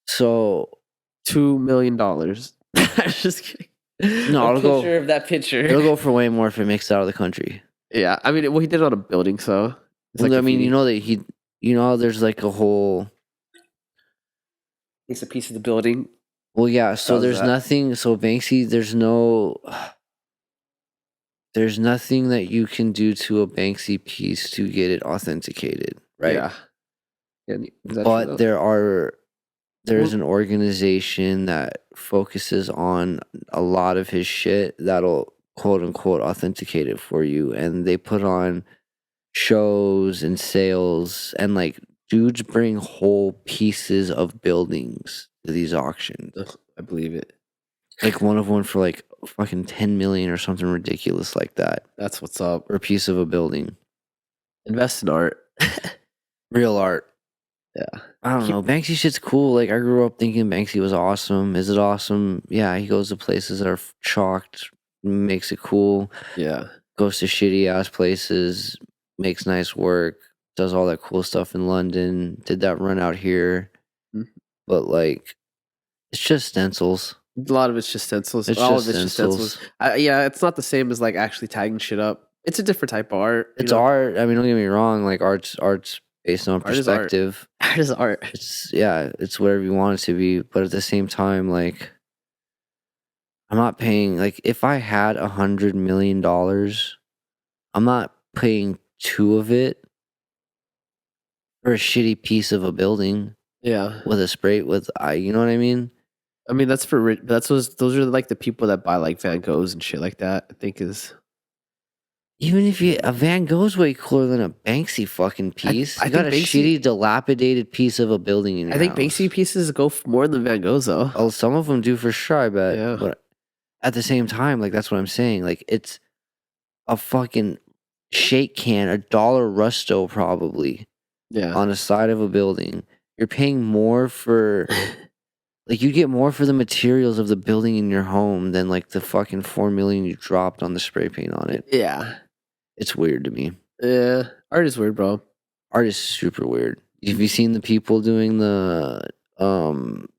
so $2 million. I'm just kidding. No, a it'll go- picture of that picture. it'll go for way more if it makes it out of the country. Yeah, I mean, well, he did it on a building, so. It's Well, like I mean, graffiti. you know that you know, how there's like a whole. It's a piece of the building. Well, yeah. So How's there's that? nothing. So Banksy, there's nothing that you can do to a Banksy piece to get it authenticated, right? Yeah. Yeah, is that But true, though? there's an organization that focuses on a lot of his shit that'll quote unquote authenticate it for you, and they put on shows and sales, and like dudes bring whole pieces of buildings to these auctions. Ugh, I believe it. Like one of one for like fucking 10 million or something ridiculous like that, That's what's up. or a piece of a building. Invest in art. Real art. Yeah. I don't know. Banksy shit's cool. Like I grew up thinking Banksy was awesome. Is it awesome? Yeah, he goes to places that are chalked, makes it cool. Yeah. Goes to shitty ass places, makes nice work, does all that cool stuff in London. Did that run out here, Mhm. but like, it's just stencils. A lot of it's just stencils. It's All just of it's just stencils. stencils. Yeah, it's not the same as like actually tagging shit up. It's a different type of art. It's art. I mean, don't get me wrong. Like art's based on Art is art. perspective. Art is art. It's whatever you want it to be. But at the same time, like, I'm not paying. Like, if I had $100 million, I'm not paying 2 of it for a shitty piece of a building Yeah. with a spray with you know what I mean? I mean, that's for rich. Those are like the people that buy like Van Goghs and shit like that. I think is. Even if a Van Gogh's way cooler than a Banksy fucking piece. I You got a think Banksy- shitty, dilapidated piece of a building in your I think house. Banksy pieces go for more than Van Goghs though. Oh, some of them do for sure, I bet. Yeah. But at the same time, like that's what I'm saying. Like it's a fucking shake can, $1 Rusto probably Yeah. on the side of a building. You're paying more for Like you get more for the materials of the building in your home than like the fucking 4 million you dropped on the spray paint on it. Yeah. It's weird to me. Yeah. Art is weird, bro. Art is super weird. Have you seen the people doing the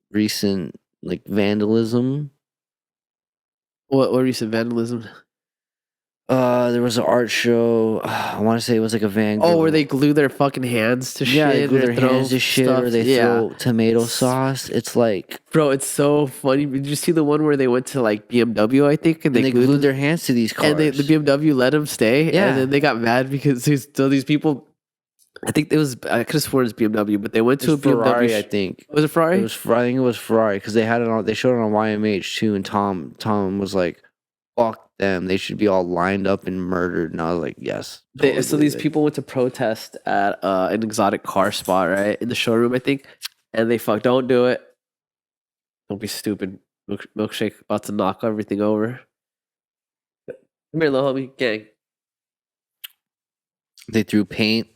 recent like vandalism? What recent vandalism? There was an art show. I want to say it was like a Van Gogh. Oh, where they glue their fucking hands to yeah, they shit glue or their throw hands to shit stuff. or they Yeah. throw tomato sauce. It's like Bro, it's so funny. Did you see the one where they went to like BMW, I think, and and they they glued their hands to these cars. and the BMW let them stay, Yeah. and then they got mad because these people. I think it was I could have sworn it's BMW, but they went It to a was BMW. Ferrari, I think. Was it Ferrari? I think it was Ferrari because they had it on. They showed it on YMH too, and Tom was like, "Fuck them! They should be all lined up and murdered." And I was like, "Yes." Totally So these believe it. people went to protest at an exotic car spot, right in the showroom, I think, and they don't do it. Don't be stupid. Milkshake about to knock everything over. Come here, little homie, gang. They threw paint.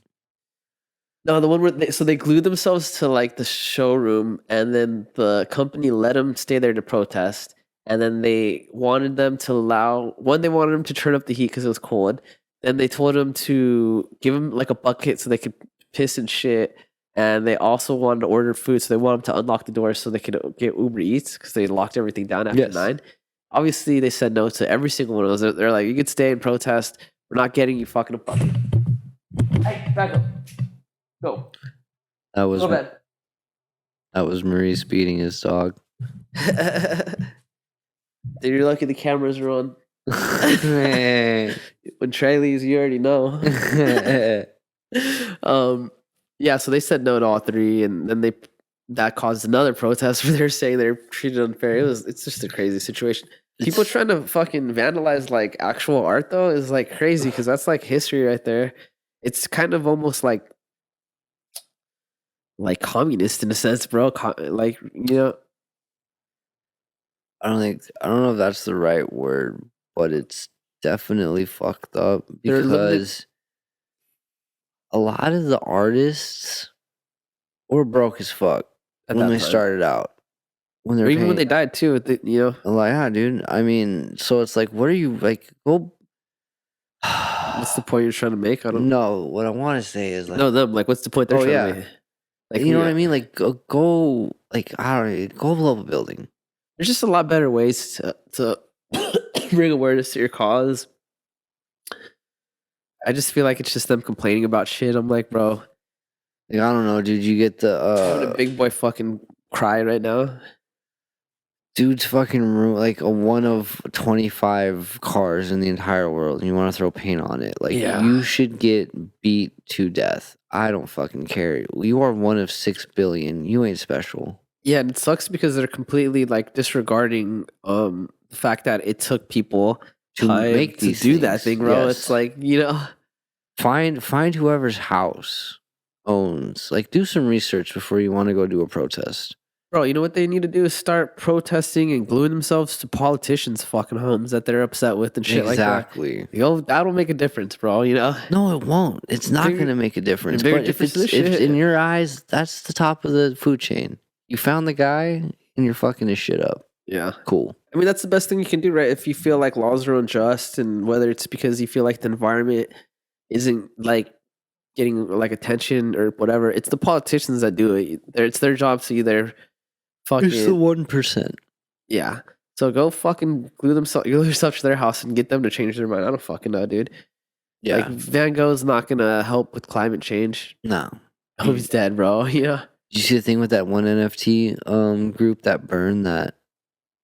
No, the one where they glued themselves to like the showroom, and then the company let them stay there to protest, and then they wanted them to they wanted them to turn up the heat because it was cold. Then they told them to give them like a bucket so they could piss and shit, and they also wanted to order food, so they wanted them to unlock the door so they could get Uber Eats because they locked everything down after Yes. 9. Obviously, they said no to every single one of those. They're like, you could stay and protest. We're not getting you fucking a bucket. Hey, back up. Go. That was Go bed. that was Maurice beating his dog. Dude, you're lucky the cameras are on. Man. When Trey leaves, you already know. Yeah, so they said no to all three, and then that caused another protest where they're saying they're treated unfair. It's just a crazy situation. People trying to fucking vandalize like actual art though is like crazy because that's like history right there. It's kind of almost like communist in a sense, bro. Like I don't know if that's the right word, but it's definitely fucked up They're limited- because a lot of the artists were broke as fuck At when that they time. started out. When they're or even when they paying- died too. I'm like, yeah, dude. I mean, so it's like, what are you like? Go. What's the point you're trying to make? I don't No, what I want to say is like, know them. Like, what's the point they're Oh, trying yeah. to make? Like, you know what I mean? Like, go, like, I don't know, go blow up a building. There's just a lot better ways to bring awareness to your cause. I just feel like it's just them complaining about shit. I'm like, bro, Like, I don't know, dude. You get having a the big boy fucking cry right now. dude's fucking room, like a one of 25 cars in the entire world, and you want to throw paint on it. Like, Yeah. you should get beat to death. I don't fucking care. You are one of 6 billion. You ain't special. Yeah, and it sucks because they're completely like disregarding the fact that it took people To time make to these do that things, thing, bro. yes. It's like, Find whoever's house owns. Like, do some research before you want to go do a protest. bro, you know what they need to do is start protesting and gluing themselves to politicians' fucking homes that they're upset with and shit like that. Exactly. That'll make a difference, bro. No, it won't. It's not Bigger- going to make a difference. bigger But if difference it's to this if shit. in your eyes, that's the top of the food chain. You found the guy and you're fucking his shit up. Yeah. Cool. I mean, that's the best thing you can do, right? If you feel like laws are unjust, and whether it's because you feel like the environment isn't like getting like attention or whatever, it's the politicians that do it. It's their job to either fucking It's the 1%. yeah. So go fucking glue yourself to their house and get them to change their mind. I don't fucking know, dude. Yeah. Like Van Gogh's not gonna help with climate change. No. Oh, he's dead, bro. Yeah. Did you see the thing with that one NFT group that burned that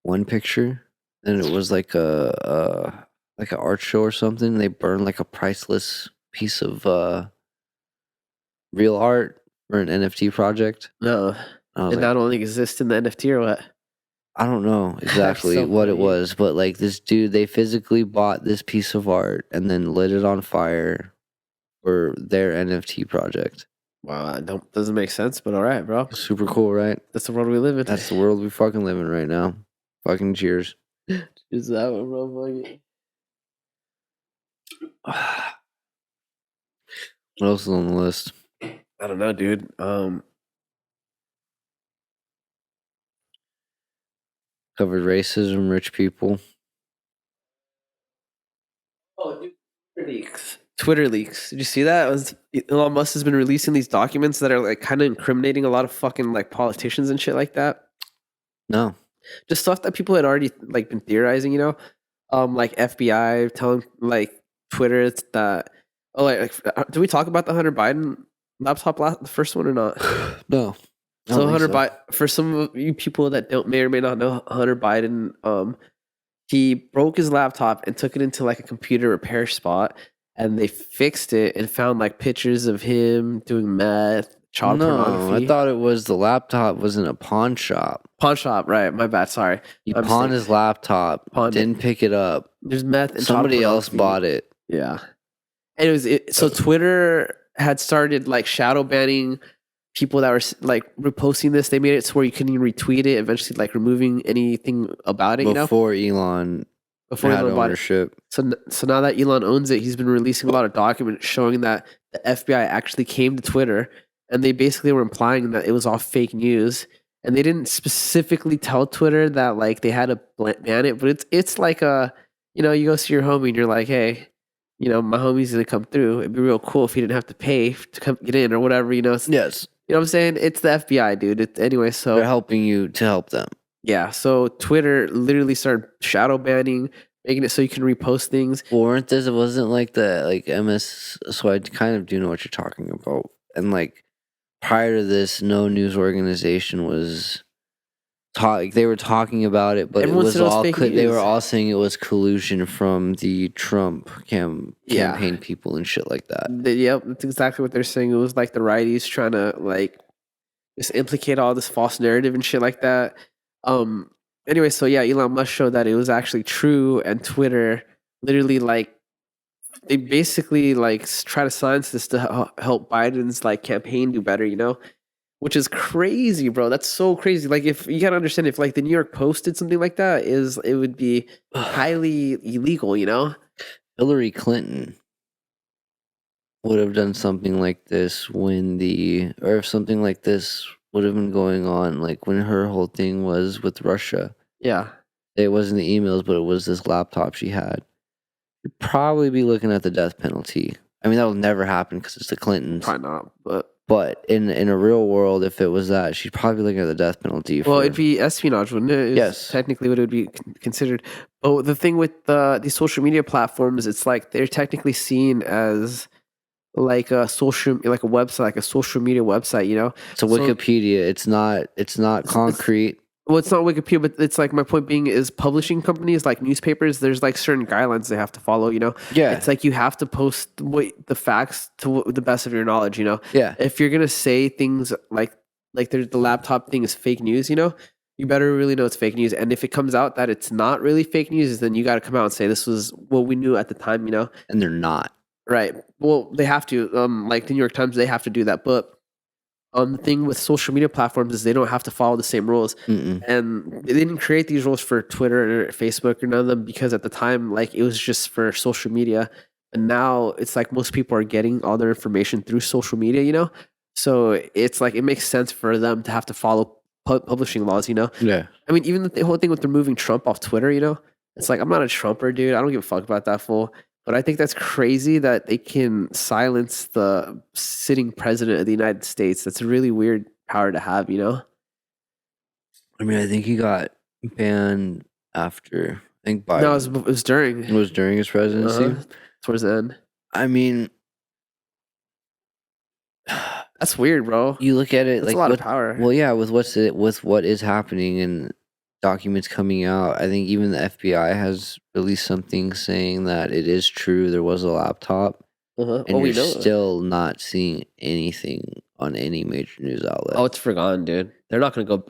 one picture? And it was like like an art show or something. They burned like a priceless piece of real art for an NFT project. No. I was It like, not only exists in the NFT or what? I don't know exactly So what it funny. was, but like this dude, they physically bought this piece of art and then lit it on fire for their NFT project. Wow, doesn't make sense, but all right, bro. Super cool, right? That's the world we live in. That's the world we fucking live in right now. Fucking cheers. Is that one, bro? Fuck it. What else is on the list? I don't know, dude. Covered racism, rich people. Oh, dude, Twitter leaks. Twitter leaks. Did you see that? Elon Musk has been releasing these documents that are like kind of incriminating a lot of fucking like politicians and shit like that. No. Just stuff that people had already like been theorizing, you know, like FBI telling like Twitter that. Oh, did we talk about the Hunter Biden laptop the first one or not? No. So Hunter Biden, for some of you people that may or may not know Hunter Biden, he broke his laptop and took it into like a computer repair spot, and they fixed it and found like pictures of him doing meth, child pornography. I thought it was the laptop was in a pawn shop. Pawn shop, right? My bad. Sorry. He pawned his laptop, didn't pick it up. There's meth and somebody else bought it. Yeah, and so Twitter had started like shadow banning people that were like reposting this. They made it to where you couldn't even retweet it, eventually like removing anything about it, before Elon had ownership. So now that Elon owns it, he's been releasing a lot of documents showing that the FBI actually came to Twitter, and they basically were implying that it was all fake news. And they didn't specifically tell Twitter that like they had to ban it, but it's like you go see your homie and you're like, hey, my homie's gonna come through. It'd be real cool if he didn't have to pay to come get in or whatever, Yes. You know what I'm saying? It's the FBI, dude. Anyway, so they're helping you to help them. Yeah. So Twitter literally started shadow banning, making it so you can repost things. Wasn't like the like MS? So I kind of do know what you're talking about. And like prior to this, no news organization was they were talking about it, but Everyone it was all they were news. all saying it was collusion from the Trump campaign people and shit like that. Yep, that's exactly what they're saying. It was like the righties trying to like just implicate all this false narrative and shit like that. Anyway, so yeah, Elon Musk showed that it was actually true, and Twitter literally like they basically like try to silence this to help Biden's like campaign do better, which is crazy, bro. That's so crazy. Like, if you gotta understand, if like the New York Post did something like that, it would be highly illegal, Hillary Clinton would have done something like this or if something like this would have been going on, like when her whole thing was with Russia. Yeah. It wasn't the emails, but it was this laptop she had. You'd probably be looking at the death penalty. I mean, that will never happen because it's the Clintons. Probably not, But in a real world, if it was that, she'd probably be looking at the death penalty. Well, it'd be espionage, wouldn't it? Yes. Technically what it would be considered. But the thing with these social media platforms, it's like they're technically seen as like a website, like a social media website, So Wikipedia, it's not concrete. Well, it's not Wikipedia, but it's like my point being is publishing companies like newspapers, there's like certain guidelines they have to follow, Yeah. It's like you have to post the facts to the best of your knowledge, Yeah. If you're going to say things like the laptop thing is fake news, you better really know it's fake news. And if it comes out that it's not really fake news, then you got to come out and say this was what we knew at the time, And they're not. Right. Well, they have to. Like the New York Times, they have to do that. But the thing with social media platforms is they don't have to follow the same rules. And they didn't create these rules for Twitter or Facebook or none of them because at the time, like it was just for social media. And now it's like most people are getting all their information through social media, So it's like it makes sense for them to have to follow publishing laws, Yeah. I mean, even the whole thing with removing Trump off Twitter, it's like I'm not a Trumper, dude. I don't give a fuck about that fool. But I think that's crazy that they can silence the sitting president of the United States. That's a really weird power to have, I mean, I think he got banned after. I think Biden. No, it was during. It was during his presidency. Towards the end. I mean, that's weird, bro. You look at it that's like a lot of power. Well, yeah, with what is happening and documents coming out, I think even the FBI has released something saying that it is true there was a laptop, and you're still not seeing anything on any major news outlet. Oh, it's forgotten, dude. They're not gonna go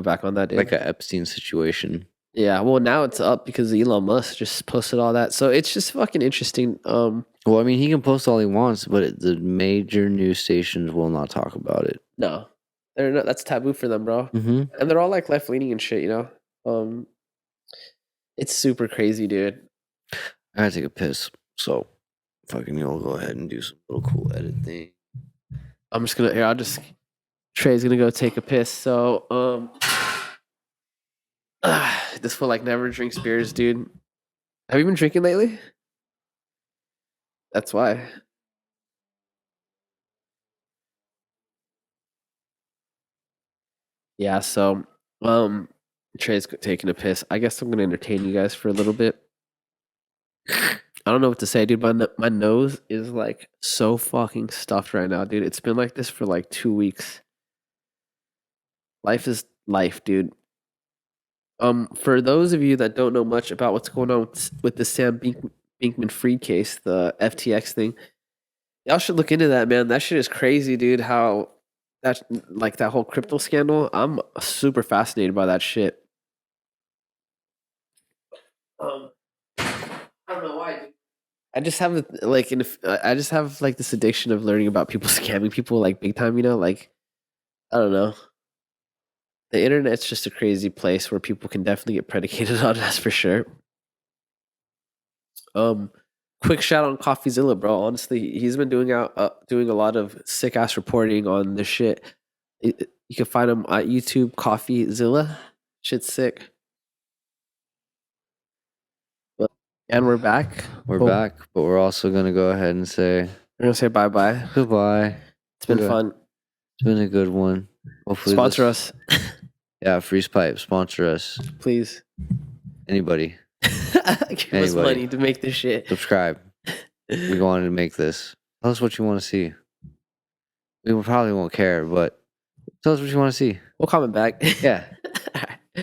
back on that, dude. Like an Epstein situation. Yeah, well, now it's up because Elon Musk just posted all that, so it's just fucking interesting. Well, I mean, he can post all he wants, but the major news stations will not talk about it. No, they're not. That's taboo for them, bro. Mm-hmm. And they're all like left leaning and shit, It's super crazy, dude. I gotta take a piss, so fucking you'll go ahead and do some little cool edit thing. I'm just gonna. Trey's gonna go take a piss. So This fool like never drinks beers, dude. Have you been drinking lately? That's why. Yeah, so Trey's taking a piss. I guess I'm gonna entertain you guys for a little bit. I don't know what to say, dude. My nose is like so fucking stuffed right now, dude. It's been like this for like 2 weeks. Life is life, dude. For those of you that don't know much about what's going on with the Binkman Fried case, the FTX thing, y'all should look into that, man. That shit is crazy, dude. How that like that whole crypto scandal. I'm super fascinated by that shit. I don't know why, dude. I just have like I just have like this addiction of learning about people scamming people like big time. You know, like I don't know. The internet's just a crazy place where people can definitely get predicated on. That's for sure. Um, quick shout out on CoffeeZilla, bro. Honestly, he's been doing a lot of sick ass reporting on this shit. You can find him at YouTube, CoffeeZilla. Shit's sick. But, and we're back. We're Oh, back, but we're also gonna go ahead and say we're gonna say bye bye. goodbye. It's been Okay. fun. It's been a good one. Hopefully, Sponsor us, Yeah, Freeze Pipe, sponsor us. please. Anybody, Give us money to make this shit. subscribe. We wanted to make this. Tell us what you want to see. We probably won't care, but tell us what you want to see. We'll comment back. Yeah.